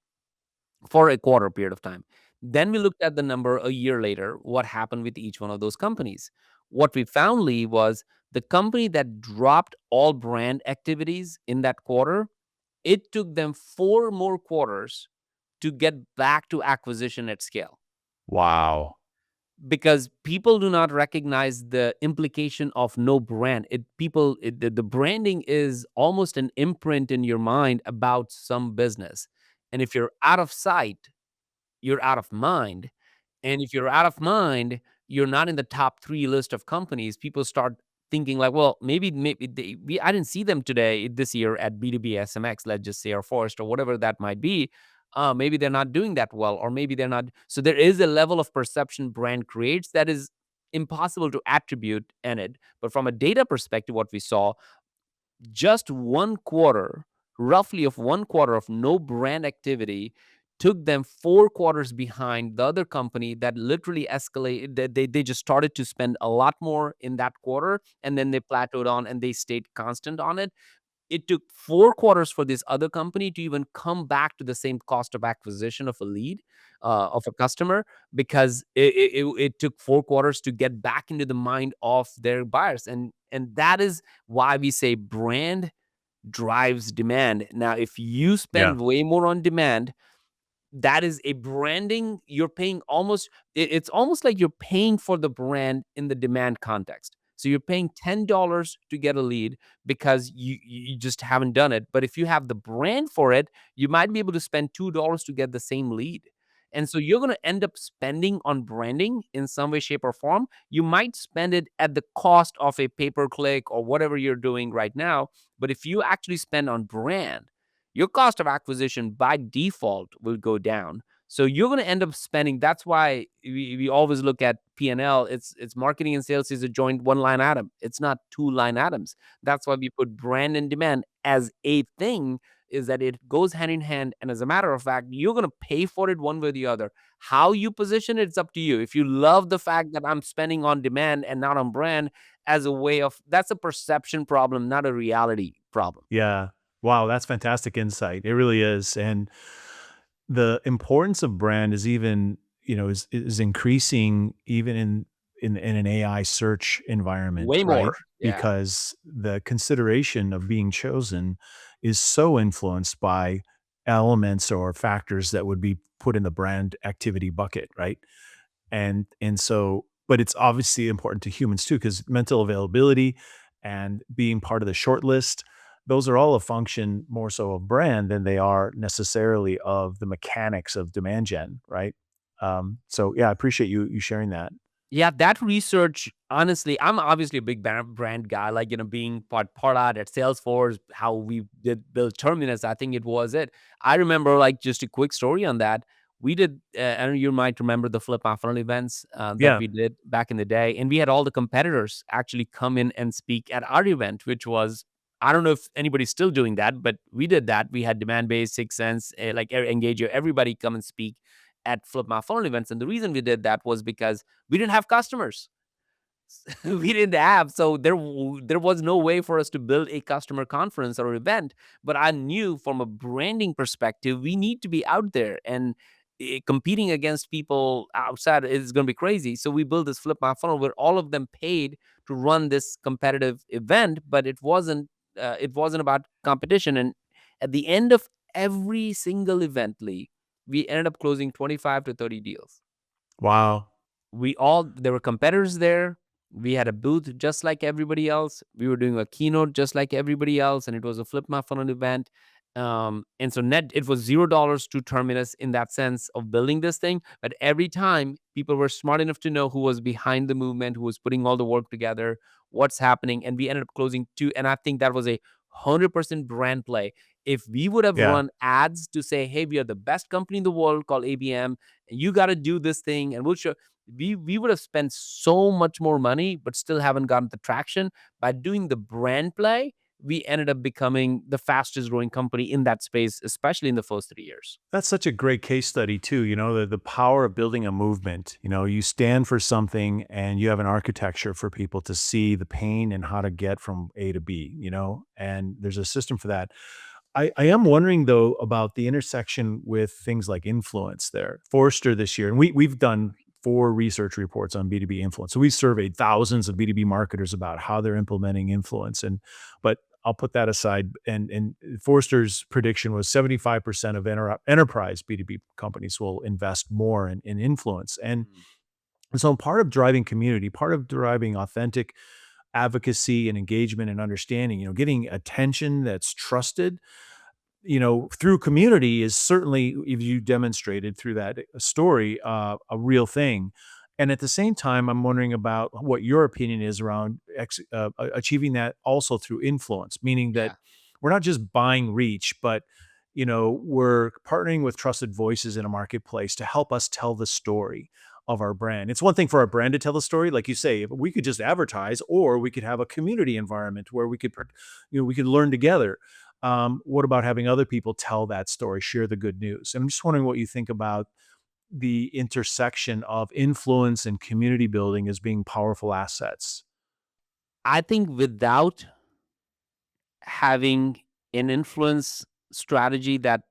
for a quarter period of time. Then we looked at the number a year later, what happened with each one of those companies. What we found, Lee, was the company that dropped all brand activities in that quarter, it took them 4 more quarters to get back to acquisition at scale, Wow. because people do not recognize the implication of no brand. The branding is almost an imprint in your mind about some business. And if you're out of sight, you're out of mind. And if you're out of mind, you're not in the top 3 list of companies. People start thinking like, well, maybe I didn't see them today this year at B2B SMX, let's just say, or Forest or whatever that might be. Maybe they're not doing that well, or maybe they're not. So there is a level of perception brand creates that is impossible to attribute in it. But from a data perspective, what we saw, just one quarter, roughly of one quarter of no brand activity, took them 4 quarters behind the other company that literally escalated. They just started to spend a lot more in that quarter, and then they plateaued on and they stayed constant on it. It took 4 quarters for this other company to even come back to the same cost of acquisition of a lead, of a customer, because it took 4 quarters to get back into the mind of their buyers. And that is why we say brand drives demand. Now, if you Yeah. spend way more on demand, that is a branding. You're paying almost, it's almost like you're paying for the brand in the demand context. So you're paying $10 to get a lead because you just haven't done it. But if you have the brand for it, you might be able to spend $2 to get the same lead. And so you're going to end up spending on branding in some way, shape, or form. You might spend it at the cost of a pay per click or whatever you're doing right now. But if you actually spend on brand, your cost of acquisition by default will go down. So you're going to end up spending. That's why we always look at P&L. It's marketing and sales is a joint one line item. It's not two line items. That's why we put brand and demand as a thing, is that it goes hand in hand. And as a matter of fact, you're going to pay for it one way or the other. How you position it, it's up to you. If you love the fact that I'm spending on demand and not on brand as a way of, that's a perception problem, not a reality problem. Yeah. Wow, that's fantastic insight. It really is. And the importance of brand is even, is increasing even in an AI search environment, Way more. right? Yeah. Because the consideration of being chosen is so influenced by elements or factors that would be put in the brand activity bucket, right? And so, but it's obviously important to humans too, because mental availability and being part of the short list, those are all a function more so of brand than they are necessarily of the mechanics of demand gen, right? So yeah, I appreciate you sharing that. Yeah, that research, honestly, I'm obviously a big brand guy, like, being part at Salesforce, how we did build Terminus, I think it was it. I remember, like, just a quick story on that. We did, and you might remember the Flip My Funnel events that Yeah. we did back in the day. And we had all the competitors actually come in and speak at our event, which was, I don't know if anybody's still doing that, but we did that. We had Demand Base, Six Sense, like Engage, everybody come and speak at Flip My Funnel events. And the reason we did that was because we didn't have customers. We didn't have, so there was no way for us to build a customer conference or event. But I knew from a branding perspective, we need to be out there. And competing against people outside is going to be crazy. So we built this flip my funnel where all of them paid to run this competitive event, but it wasn't about competition. And at the end of every single event, Lee, we ended up closing 25 to 30 deals. Wow. There were competitors there. We had a booth just like everybody else. We were doing a keynote just like everybody else, and it was a flip my funnel event. And so net, it was $0 to Terminus in that sense of building this thing. But every time, people were smart enough to know who was behind the movement, who was putting all the work together, what's happening, and we ended up closing two. And I think that was a 100% brand play. If we would have Yeah. run ads to say, "Hey, we are the best company in the world called ABM, and you got to do this thing, and we'll show," we would have spent so much more money but still haven't gotten the traction. By doing the brand play, we ended up becoming the fastest growing company in that space, especially in the first 3 years. That's such a great case study too. The power of building a movement. You stand for something and you have an architecture for people to see the pain and how to get from A to B, and there's a system for that. I am wondering though about the intersection with things like influence there. Forrester this year, and we've done 4 research reports on B2B influence. So we surveyed thousands of B2B marketers about how they're implementing influence. But I'll put that aside. And Forrester's prediction was 75% of enterprise B2B companies will invest more in influence. Mm. And so part of driving community, part of driving authentic advocacy and engagement and understanding, getting attention that's trusted, through community is certainly, if you demonstrated through that story, a real thing. And at the same time, I'm wondering about what your opinion is around achieving that also through influence, meaning that Yeah. we're not just buying reach, but we're partnering with trusted voices in a marketplace to help us tell the story of our brand. It's one thing for our brand to tell the story, like you say, we could just advertise, or we could have a community environment where we could learn together. What about having other people tell that story, share the good news? And I'm just wondering what you think about the intersection of influence and community building as being powerful assets. I think without having an influence strategy that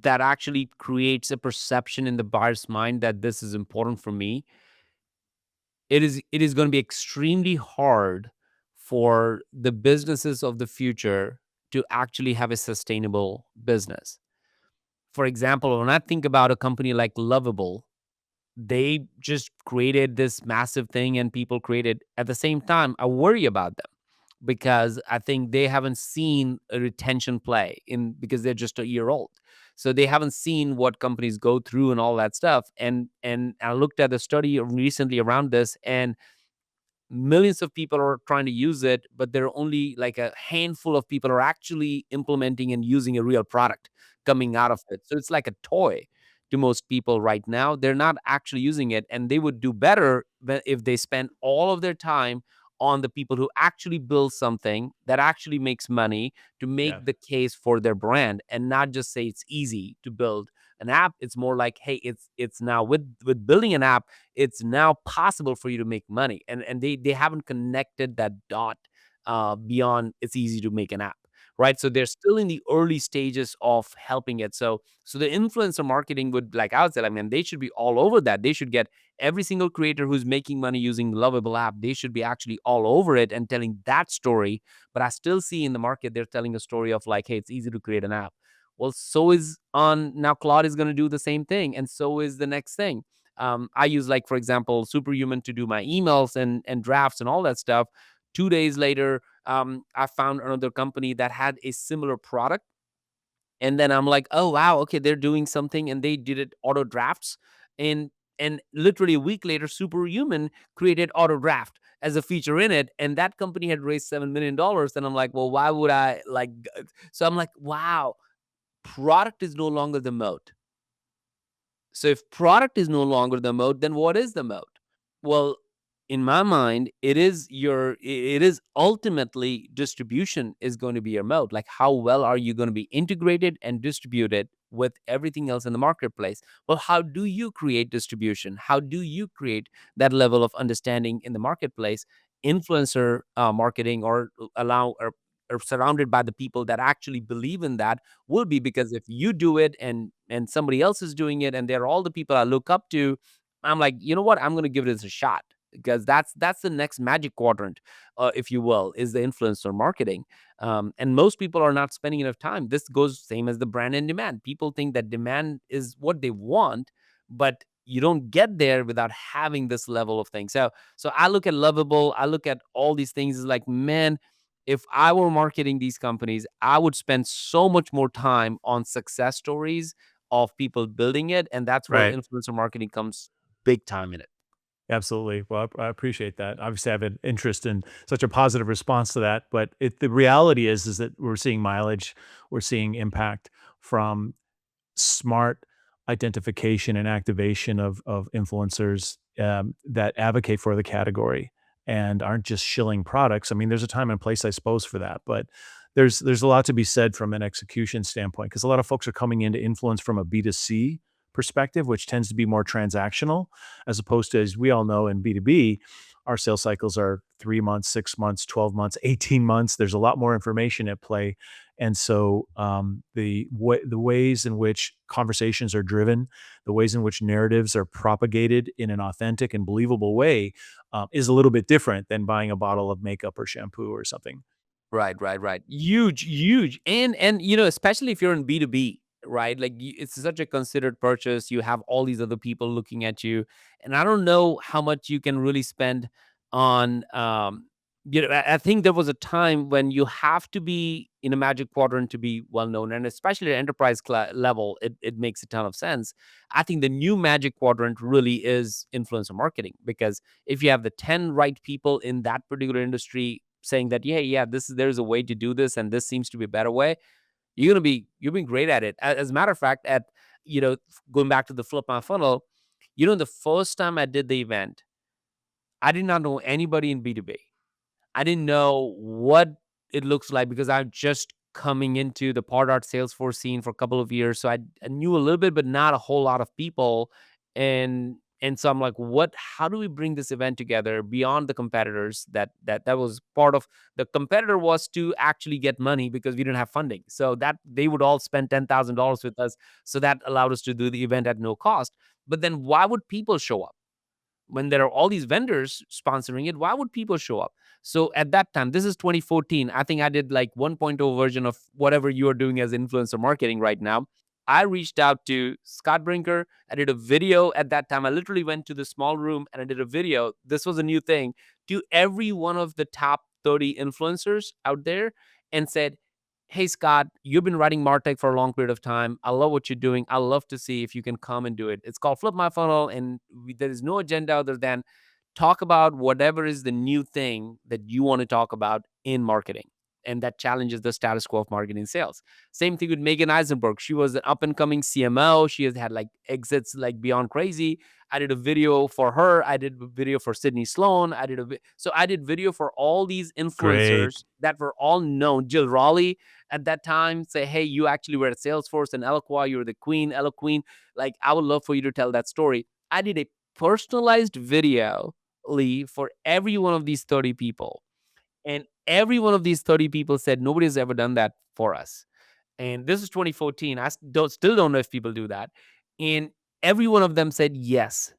actually creates a perception in the buyer's mind that this is important for me, it is going to be extremely hard for the businesses of the future to actually have a sustainable business. For example, when I think about a company like Lovable, they just created this massive thing and people created. At the same time, I worry about them because I think they haven't seen a retention play in because they're just a year old. So they haven't seen what companies go through and all that stuff. And I looked at the study recently around this, and millions of people are trying to use it, but there are only like a handful of people are actually implementing and using a real product coming out of it. So it's like a toy to most people right now. They're not actually using it, and they would do better if they spend all of their time on the people who actually build something that actually makes money to Yeah. make the case for their brand, and not just say it's easy to build an app. It's more like, hey, it's now with building an app, it's now possible for you to make money, and they haven't connected that dot beyond it's easy to make an app, right? So they're still in the early stages of helping it. So the influencer marketing would, like I would say, I mean, they should be all over that. They should get every single creator who's making money using Lovable app, they should be actually all over it and telling that story. But I still see in the market they're telling a story of like, hey, it's easy to create an app. Well, so is on now Claude is going to do the same thing, and so is the next thing. I use, like, for example, Superhuman to do my emails and drafts and all that stuff. 2 days later, I found another company that had a similar product, and then I'm like, oh wow, okay, they're doing something, and they did it auto drafts, and literally a week later, Superhuman created auto draft as a feature in it, and that company had raised $7 million. And I'm like, well, why would I like? So I'm like, wow, product is no longer the moat. So if product is no longer the moat, then what is the moat? Well, in my mind, it is ultimately distribution is going to be your moat. Like, how well are you going to be integrated and distributed with everything else in the marketplace? Well, how do you create distribution? How do you create that level of understanding in the marketplace? Influencer marketing, or allow or surrounded by the people that actually believe in that, will be, because if you do it and and somebody else is doing it, and they're all the people I look up to, I'm like, you know what? I'm going to give this a shot because that's the next magic quadrant, if you will, is the influencer marketing. And most people are not spending enough time. This goes same as the brand and demand. People think that demand is what they want, but you don't get there without having this level of thing. So I look at Lovable, I look at all these things. Is like, man, if I were marketing these companies, I would spend so much more time on success stories of people building it, and that's where Right. influencer marketing comes big time in it. Absolutely. Well, I appreciate that. Obviously, I have an interest in such a positive response to that, but the reality is that we're seeing mileage, we're seeing impact from smart identification and activation of influencers that advocate for the category and aren't just shilling products. I mean, there's a time and place, I suppose, for that, but there's a lot to be said from an execution standpoint because a lot of folks are coming into influence from a B2C perspective, which tends to be more transactional, as opposed to, as we all know, in B2B, our sales cycles are 3 months, 6 months, 12 months, 18 months. There's a lot more information at play, and so the ways in which conversations are driven, the ways in which narratives are propagated in an authentic and believable way, is a little bit different than buying a bottle of makeup or shampoo or something. Right, right, right. Huge, huge. And you know, especially if you're in B2B, right? Like it's such a considered purchase. You have all these other people looking at you. And I don't know how much you can really spend on I think there was a time when you have to be in a magic quadrant to be well known, and especially at enterprise level, it makes a ton of sense. I think the new magic quadrant really is influencer marketing, because if you have the 10 right people in that particular industry saying that, yeah, this is there's a way to do this, and this seems to be a better way, you're being great at it. As a matter of fact, at going back to the flip my funnel, the first time I did the event, I did not know anybody in B2B. I didn't know what it looks like because I'm just coming into the Pardot Salesforce scene for a couple of years. So I knew a little bit, but not a whole lot of people. And so I'm like, what? How do we bring this event together beyond the competitors? That was part of the competitor, was to actually get money because we didn't have funding. So that they would all spend $10,000 with us. So that allowed us to do the event at no cost. But then why would people show up? When there are all these vendors sponsoring it, why would people show up? So at that time, this is 2014, I think I did like 1.0 version of whatever you are doing as influencer marketing right now. I reached out to Scott Brinker. I did a video at that time. I literally went to the small room and I did a video. This was a new thing, to every one of the top 30 influencers out there, and said, hey, Scott, you've been writing MarTech for a long period of time. I love what you're doing. I love to see if you can come and do it. It's called Flip My Funnel, and there is no agenda other than talk about whatever is the new thing that you want to talk about in marketing. And that challenges the status quo of marketing sales. Same thing with Megan Eisenberg. She was an up and coming CMO. She has had like exits like beyond crazy. I did a video for her. I did a video for Sydney Sloan. So I did video for all these Great. influencers that were all known. Jill Raleigh at that time say, hey, you actually were at Salesforce and Eloqua. You're the queen, Elo Queen. Like, I would love for you to tell that story. I did a personalized video, Lee, for every one of these 30 people. And every one of these 30 people said, nobody's ever done that for us. And this is 2014. Still don't know if people do that. And every one of them said yes.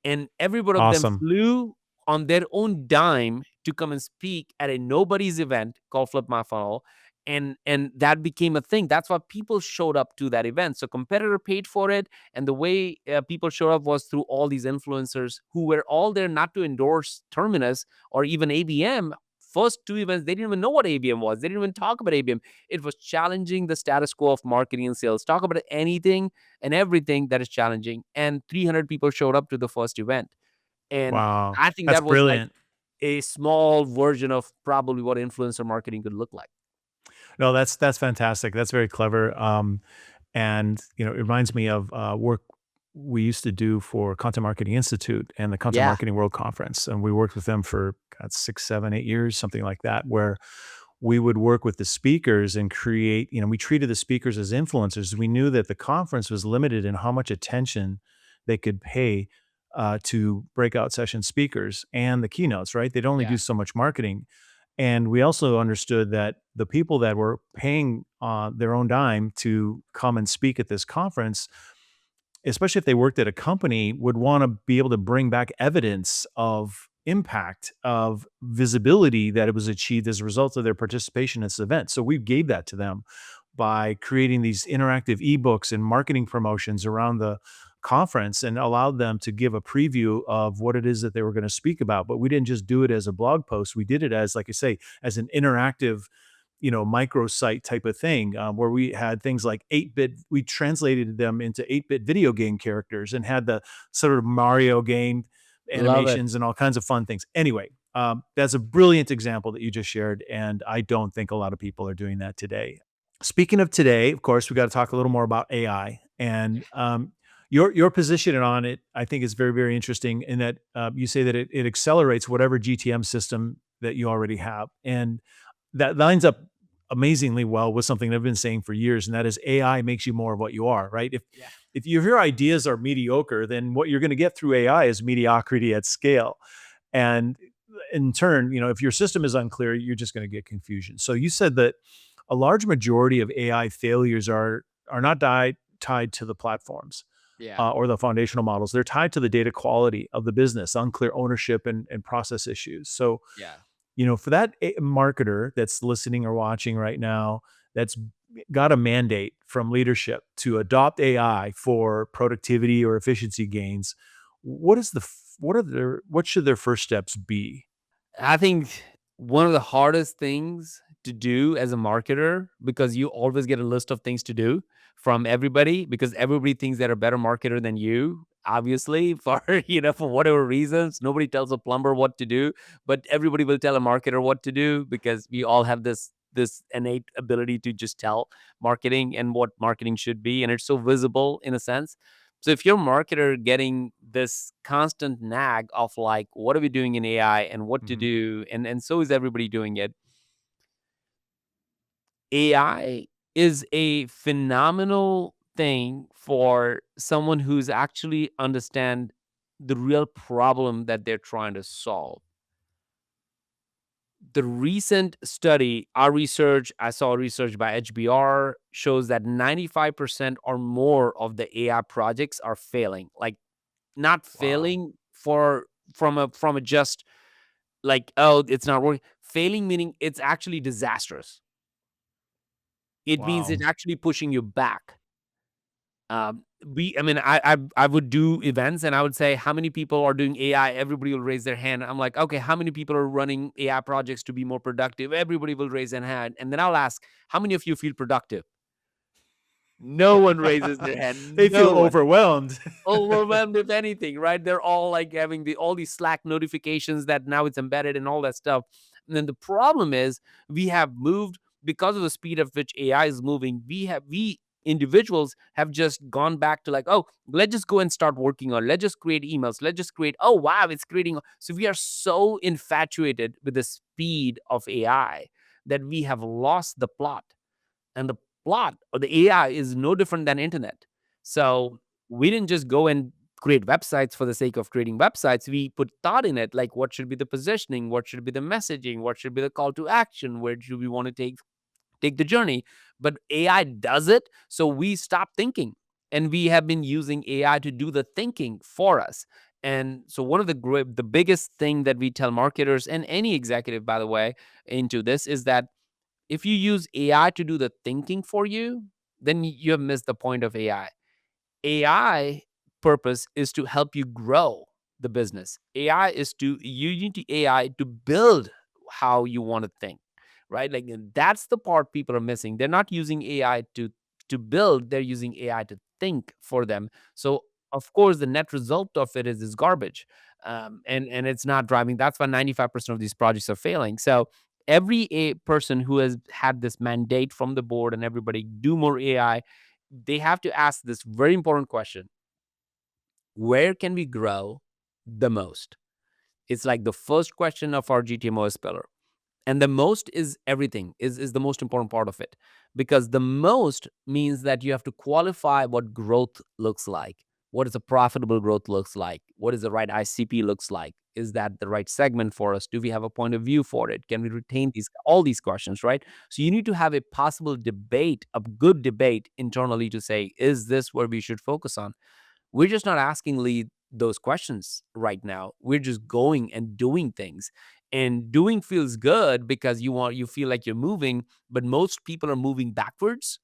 And every one of them Awesome. flew on their own dime to come and speak at a nobody's event called Flip My Funnel. And that became a thing. That's why people showed up to that event. So competitor paid for it. And the way people showed up was through all these influencers who were all there not to endorse Terminus or even ABM. First two events, they didn't even know what ABM was. They didn't even talk about ABM. It was challenging the status quo of marketing and sales. Talk about anything and everything that is challenging. And 300 people showed up to the first event. And Wow. I think That's that was like brilliant. a small version of probably what influencer marketing could look like. No, that's fantastic. That's very clever. And it reminds me of work we used to do for Content Marketing Institute and the Content Yeah. Marketing World Conference, and we worked with them for God, 6, 7, 8 years, something like that, where we would work with the speakers and create. We treated the speakers as influencers. We knew that the conference was limited in how much attention they could pay to breakout session speakers and the keynotes. Right? They'd only Yeah. do so much marketing, And we also understood that the people that were paying their own dime to come and speak at this conference, especially if they worked at a company, would want to be able to bring back evidence of impact, of visibility that it was achieved as a result of their participation in this event. So we gave that to them by creating these interactive ebooks and marketing promotions around the conference, and allowed them to give a preview of what it is that they were going to speak about. But we didn't just do it as a blog post. We did it as, like I say, as an interactive, microsite type of thing, where we had things like 8-bit, we translated them into 8-bit video game characters and had the sort of Mario game Love it. animations and all kinds of fun things. Anyway, that's a brilliant example that you just shared. And I don't think a lot of people are doing that today. Speaking of today, of course, we got to talk a little more about AI. And your position on it, I think, is very, very interesting in that you say that it accelerates whatever GTM system that you already have. And that lines up amazingly well with something I've been saying for years, and that is AI makes you more of what you are, right? Yeah. If your ideas are mediocre, then what you're going to get through AI is mediocrity at scale. And in turn, if your system is unclear, you're just going to get confusion. So you said that a large majority of AI failures are not tied to the platforms Yeah. or the foundational models. They're tied to the data quality of the business, unclear ownership and process issues. So Yeah. for that marketer that's listening or watching right now, that's got a mandate from leadership to adopt AI for productivity or efficiency gains, what should their first steps be? I think one of the hardest things to do as a marketer, because you always get a list of things to do from everybody, because everybody thinks they're a better marketer than you, obviously, for for whatever reasons. Nobody tells a plumber what to do, but everybody will tell a marketer what to do, because we all have this innate ability to just tell marketing and what marketing should be, and it's so visible in a sense. So if you're a marketer getting this constant nag of like, what are we doing in AI and what to Mhm. do, and so is everybody doing it. AI is a phenomenal thing for someone who's actually understand the real problem that they're trying to solve. The recent study, our research, I saw research by HBR, shows that 95% or more of the AI projects are failing. Like, not Wow. failing for from a just like, oh, it's not working. Failing meaning it's actually disastrous. It means Wow. it's actually pushing you back. I mean, I would do events and I would say, how many people are doing AI? Everybody will raise their hand. I'm like, okay, how many people are running AI projects to be more productive? Everybody will raise their hand, and then I'll ask, how many of you feel productive? No one raises their hand. They feel No one. overwhelmed. Overwhelmed, if anything, right? They're all like having all these Slack notifications that now it's embedded and all that stuff. And then the problem is we have moved, because of the speed at which AI is moving, we individuals have just gone back to like, oh, let's just go and start working on, let's just create emails, let's just create, oh wow, it's creating. So we are so infatuated with the speed of AI that we have lost the plot, and the plot or the AI is no different than internet. So we didn't just go and create websites for the sake of creating websites. We put thought in it, like what should be the positioning, what should be the messaging, what should be the call to action, where do we want to take the journey. But AI does it, so we stop thinking, and we have been using AI to do the thinking for us. And so one of the biggest thing that we tell marketers, and any executive, by the way, into this, is that if you use AI to do the thinking for you, then you have missed the point of AI. AI purpose is to help you grow the business. AI is to you need to AI to build how you want to think, right? Like, and that's the part people are missing. They're not using AI to build, they're using AI to think for them. So of course the net result of it is garbage. And it's not driving. That's why 95% of these projects are failing. So every person who has had this mandate from the board and everybody do more AI, they have to ask this very important question: where can we grow the most? It's like the first question of our GTMOS pillar. And the most is everything, is the most important part of it, because the most means that you have to qualify what growth looks like. What is a profitable growth looks like? What is the right ICP looks like? Is that the right segment for us? Do we have a point of view for it? Can we retain all these questions, right? So you need to have a possible debate, a good debate internally to say, is this where we should focus on? We're just not asking Lee those questions right now. We're just going and doing things. And doing feels good because you feel like you're moving, but most people are moving backwards,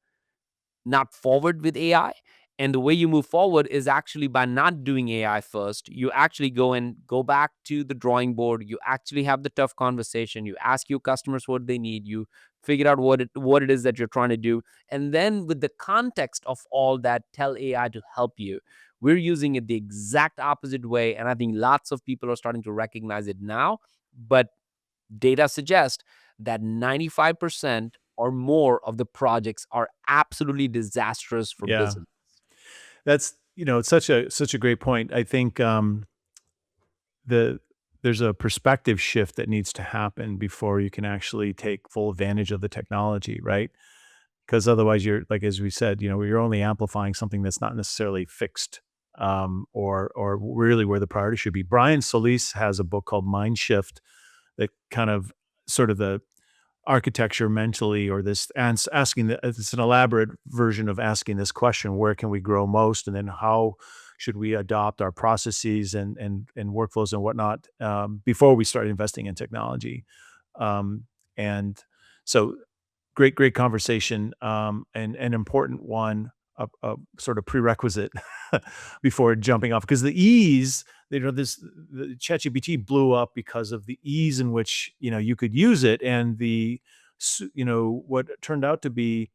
not forward with AI. And the way you move forward is actually by not doing AI first. You actually go back to the drawing board. You actually have the tough conversation. You ask your customers what they need. You figure out what it is that you're trying to do. And then with the context of all that, tell AI to help you. We're using it the exact opposite way. And I think lots of people are starting to recognize it now. But data suggests that 95% or more of the projects are absolutely disastrous for Yeah. business. That's, it's such a great point. I think the there's a perspective shift that needs to happen before you can actually take full advantage of the technology, right? Because otherwise, you're like as we said, you're only amplifying something that's not necessarily fixed, or really where the priority should be. Brian Solis has a book called Mind Shift that kind of sort of the architecture mentally, or this asking it's an elaborate version of asking this question: where can we grow most, and then how should we adopt our processes and workflows and whatnot, before we start investing in technology. And so great conversation, and an important one, a sort of prerequisite before jumping off, because the ease, the ChatGPT blew up because of the ease in which you could use it, and what turned out to be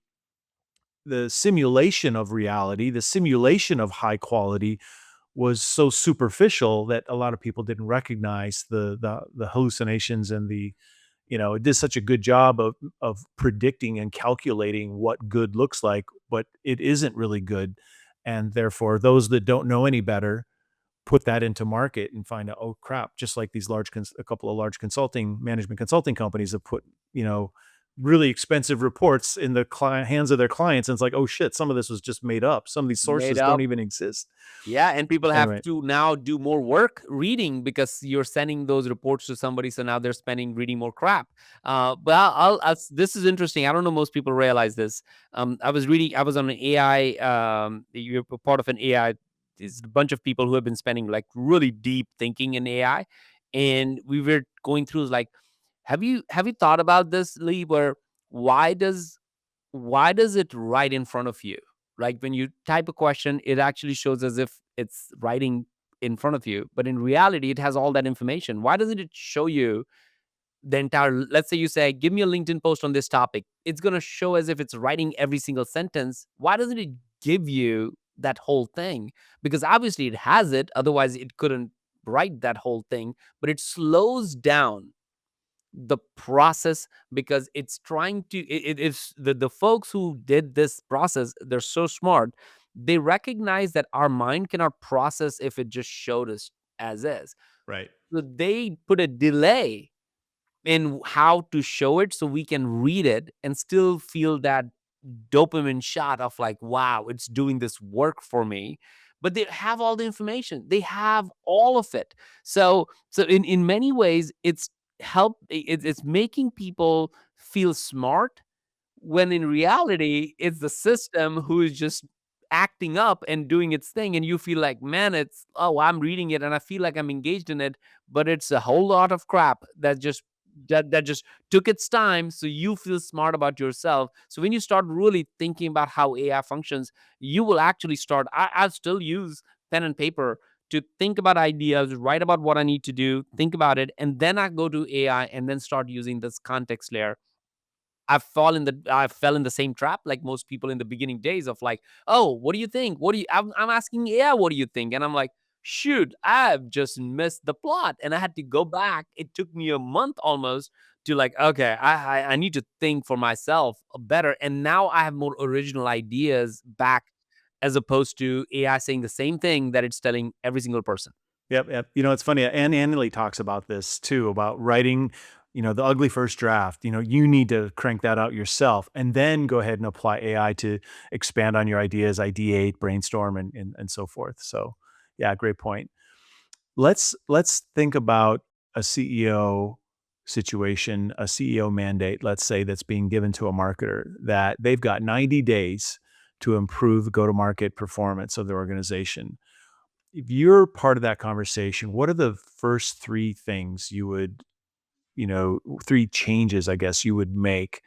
the simulation of reality, the simulation of high quality, was so superficial that a lot of people didn't recognize the hallucinations, and it did such a good job of predicting and calculating what good looks like, but it isn't really good. And therefore, those that don't know any better put that into market and find out, oh crap, just like these a couple of large management consulting companies have put, really expensive reports in the hands of their clients. And it's like, oh shit, some of this was just made up. Some of these Made sources don't up. even exist. Yeah, and people have Anyway, to now do more work reading because you're sending those reports to somebody, so now they're spending reading more crap. But this is interesting. I don't know most people realize this. I was on an AI. You're a part of an AI. There's a bunch of people who have been spending like really deep thinking in AI, and we were going through like, have you thought about this, Lee? Where why does why does it write in front of you? Like when you type a question, it actually shows as if it's writing in front of you. But in reality, it has all that information. Why doesn't it show you the entire? Let's say you say, give me a LinkedIn post on this topic. It's going to show as if it's writing every single sentence. Why doesn't it give you that whole thing? Because obviously it has it. Otherwise, it couldn't write that whole thing. But it slows down the process because it's trying to it's the folks who did this process, they're so smart. They recognize that our mind cannot process if it just showed us as is. right. So they put a delay in how to show it so we can read it and still feel that dopamine shot of like, wow, it's doing this work for me. But they have all the information, they have all of it. So in many ways it's making people feel smart, when in reality it's the system who is just acting up and doing its thing, and you feel like, man, it's, oh, I'm reading it and I feel like I'm engaged in it, but it's a whole lot of crap that just took its time, so you feel smart about yourself. So when you start really thinking about how AI functions, you will actually start. I still use pen and paper to think about ideas, write about what I need to do, think about it, and then I go to AI and then start using this context layer. I fell in the same trap like most people in the beginning days of like, oh, what do you think? I'm asking AI, what do you think? And I'm like, shoot, I've just missed the plot. And I had to go back. It took me a month almost to like, okay, I need to think for myself better. And now I have more original ideas back as opposed to AI saying the same thing that it's telling every single person. Yep. It's funny. Ann Annley talks about this too, about writing, the ugly first draft. You need to crank that out yourself, and then go ahead and apply AI to expand on your ideas, ideate, brainstorm, and so forth. So, yeah, great point. let's think about a CEO situation, a CEO mandate, let's say, that's being given to a marketer that they've got 90 days to improve go-to-market performance of their organization. If you're part of that conversation, what are the first three things you would, three changes, I guess, you would make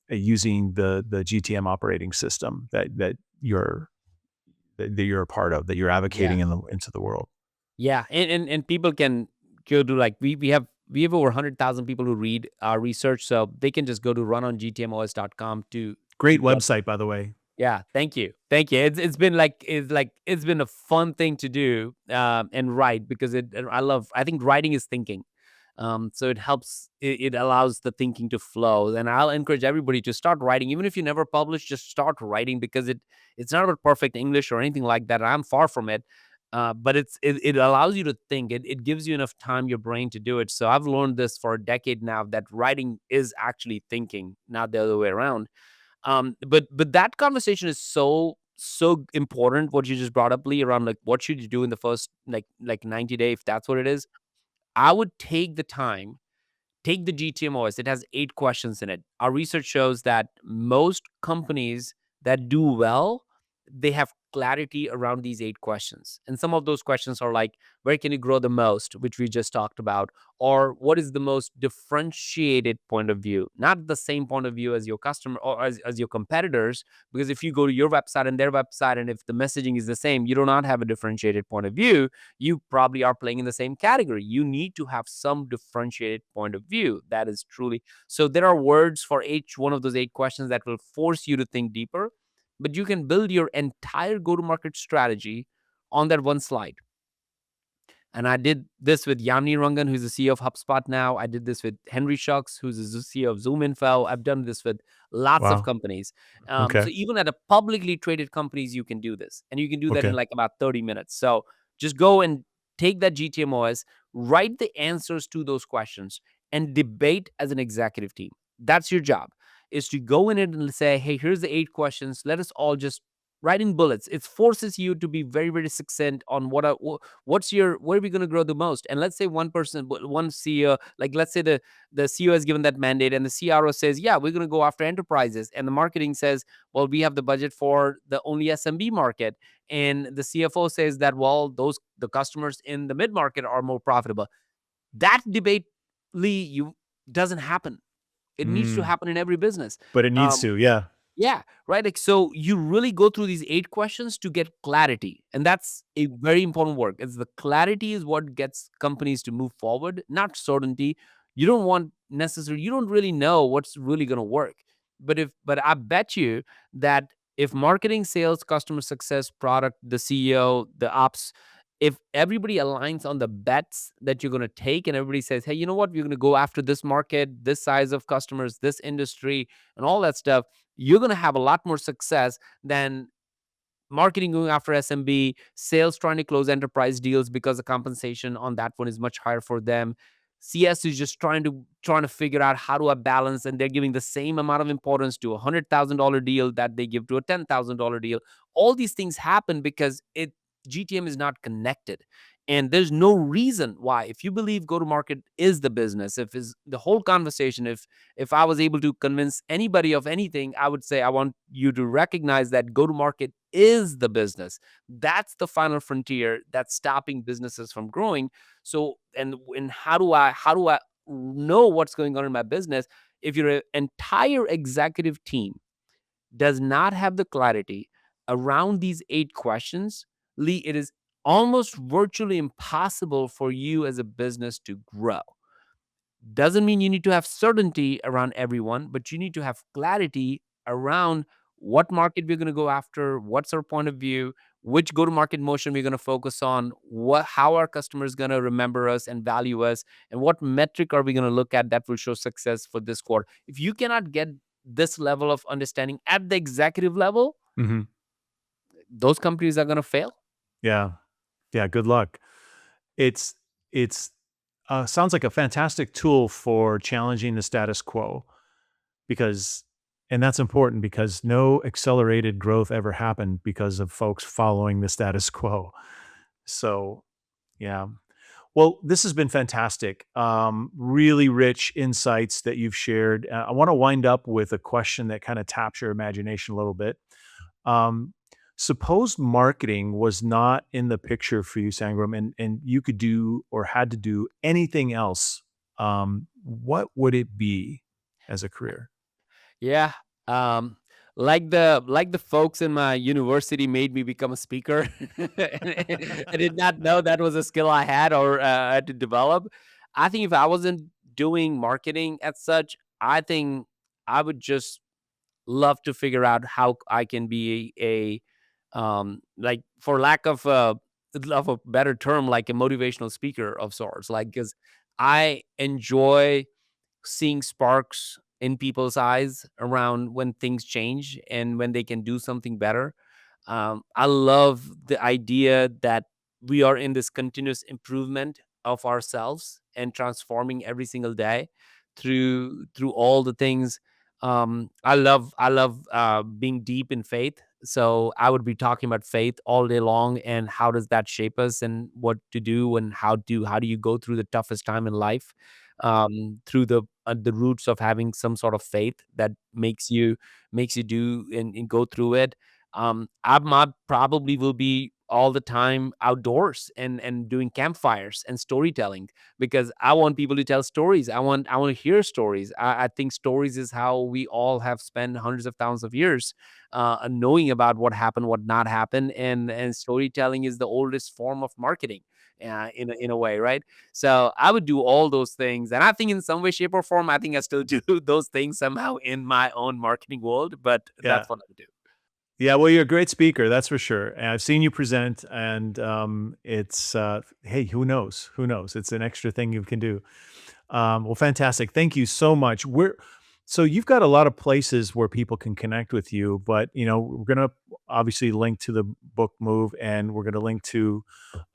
using the GTM operating system that you're a part of, that you're Yeah. advocating into the world? Yeah, and people can go to, like, we have over 100,000 people who read our research, so they can just go to runongtmos.com to Great get. website, by the way. Yeah, thank you. Thank you. It's been a fun thing to do, and write, because I think writing is thinking. So it helps, it allows the thinking to flow. And I'll encourage everybody to start writing. Even if you never publish, just start writing, because it's not about perfect English or anything like that. I'm far from it. But it allows you to think. It gives you enough time, your brain, to do it. So I've learned this for a decade now, that writing is actually thinking, not the other way around. But that conversation is so important. What you just brought up, Lee, around, like, what should you do in the first, like 90 day, if that's what it is. I would take the time. Take the GTMOS. It has 8 questions in it. Our research shows that most companies that do well, they have clarity around these 8 questions. And some of those questions are like, where can you grow the most, which we just talked about, or what is the most differentiated point of view, not the same point of view as your customer or as your competitors. Because if you go to your website and their website, and if the messaging is the same, you do not have a differentiated point of view. You probably are playing in the same category. You need to have some differentiated point of view. That is truly so. There are words for each one of those 8 questions that will force you to think deeper, but you can build your entire go to market strategy on that one slide. And I did this with Yamni Rangan, who's the CEO of HubSpot now. I did this with Henry Schucks, who's the CEO of ZoomInfo. I've done this with lots of Wow. companies. So Okay. even at a publicly traded companies, you can do this. And you can do that in Okay. like about 30 minutes. So just go and take that GTMOS, write the answers to those questions, and debate as an executive team. That's your job, is to go in it and say, hey, here's the 8 questions. Let us all just write in bullets. It forces you to be very, very succinct on where are we going to grow the most. And let's say one CEO, like, let's say the CEO has given that mandate, and the CRO says, yeah, we're going to go after enterprises, and the marketing says, well, we have the budget for the only SMB market, and the CFO says that, well, the customers in the mid market are more profitable. That debate, Lee, you doesn't happen. It needs to Mm, happen in every business. but it needs um, to, yeah. yeah, right. Like, so you really go through these 8 questions to get clarity. And that's a very important work. It's the clarity is what gets companies to move forward, not certainty. You don't really know what's really going to work. But I bet you that if marketing, sales, customer success, product, the CEO, the ops, if everybody aligns on the bets that you're going to take, and everybody says, hey, you know what, we're going to go after this market, this size of customers, this industry, and all that stuff, you're going to have a lot more success than marketing going after SMB, sales trying to close enterprise deals because the compensation on that one is much higher for them. CS is just trying to figure out how to have balance, and they're giving the same amount of importance to $100,000 deal that they give to a $10,000 deal. All these things happen because it GTM is not connected. And there's no reason why, if you believe go to market is the business, if is the whole conversation, if I was able to convince anybody of anything, I would say I want you to recognize that go to market is the business. That's the final frontier that's stopping businesses from growing. So, and how do I know what's going on in my business? If your entire executive team does not have the clarity around these 8 questions, Lee, it is almost virtually impossible for you as a business to grow. Doesn't mean you need to have certainty around everyone, but you need to have clarity around what market we're going to go after, what's our point of view, which go to market motion we're going to focus on, how our customers going to remember us and value us, and what metric are we going to look at that will show success for this quarter. If you cannot get this level of understanding at the executive level, Mhm. those companies are going to fail. Yeah. Yeah, good luck. It's it's sounds like a fantastic tool for challenging the status quo, because and that's important because no accelerated growth ever happened because of folks following the status quo. So, yeah. Well, this has been fantastic. Really rich insights that you've shared. I want to wind up with a question that kind of taps your imagination a little bit. Um, Suppose marketing was not in the picture for you, Sangram, and you could do or had to do anything else. What would it be as a career? Yeah. Um, like the folks in my university made me become a speaker. I did not know that was a skill I had or had to develop. I think if I wasn't doing marketing as such, I think I would just love to figure out how I can be like for lack of a better term, like a motivational speaker of sorts. Like because I enjoy seeing sparks in people's eyes around when things change and when they can do something better. I love the idea that we are in this continuous improvement of ourselves and transforming every single day through all the things. I love being deep in faith. So I would be talking about faith all day long and how does that shape us and what to do and how do you go through the toughest time in life through the roots of having some sort of faith that makes you do and go through it. I probably will be all the time outdoors and doing campfires and storytelling because I want people to tell stories. I want to hear stories. I think stories is how we all have spent hundreds of thousands of years knowing about what happened, what not happened, and storytelling is the oldest form of marketing. In a way, right? So I would do all those things. And I think in some way, shape, or form, I think I still do those things somehow in my own marketing world, but Yeah. that's what I would do. Yeah, well, you're a great speaker, that's for sure. And I've seen you present, and it's hey, who knows? Who knows? It's an extra thing you can do. Well, fantastic. Thank you so much. So you've got a lot of places where people can connect with you, but we're gonna obviously link to the book Move, and we're gonna link to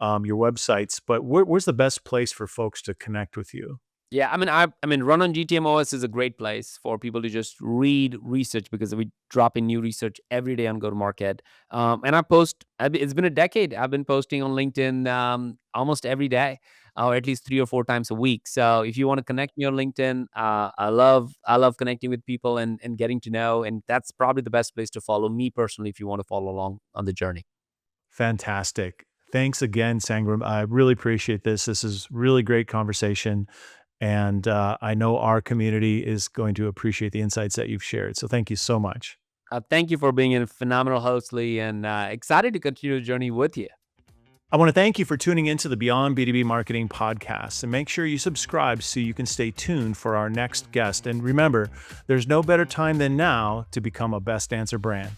your websites. But where's the best place for folks to connect with you? Yeah, I mean, Run on GTM OS is a great place for people to just read research because we drop in new research every day on go to market. And I post. It's been a decade. I've been posting on LinkedIn almost every day, or at least 3 or 4 times a week. So if you want to connect me on LinkedIn, I love connecting with people and getting to know. And that's probably the best place to follow me personally if you want to follow along on the journey. Fantastic. Thanks again, Sangram. I really appreciate this. This is really great conversation. And I know our community is going to appreciate the insights that you've shared. So thank you so much. Thank you for being a phenomenal host, Lee, and excited to continue the journey with you. I want to thank you for tuning into the Beyond B2B Marketing podcast, and make sure you subscribe so you can stay tuned for our next guest. And remember, there's no better time than now to become a best answer brand.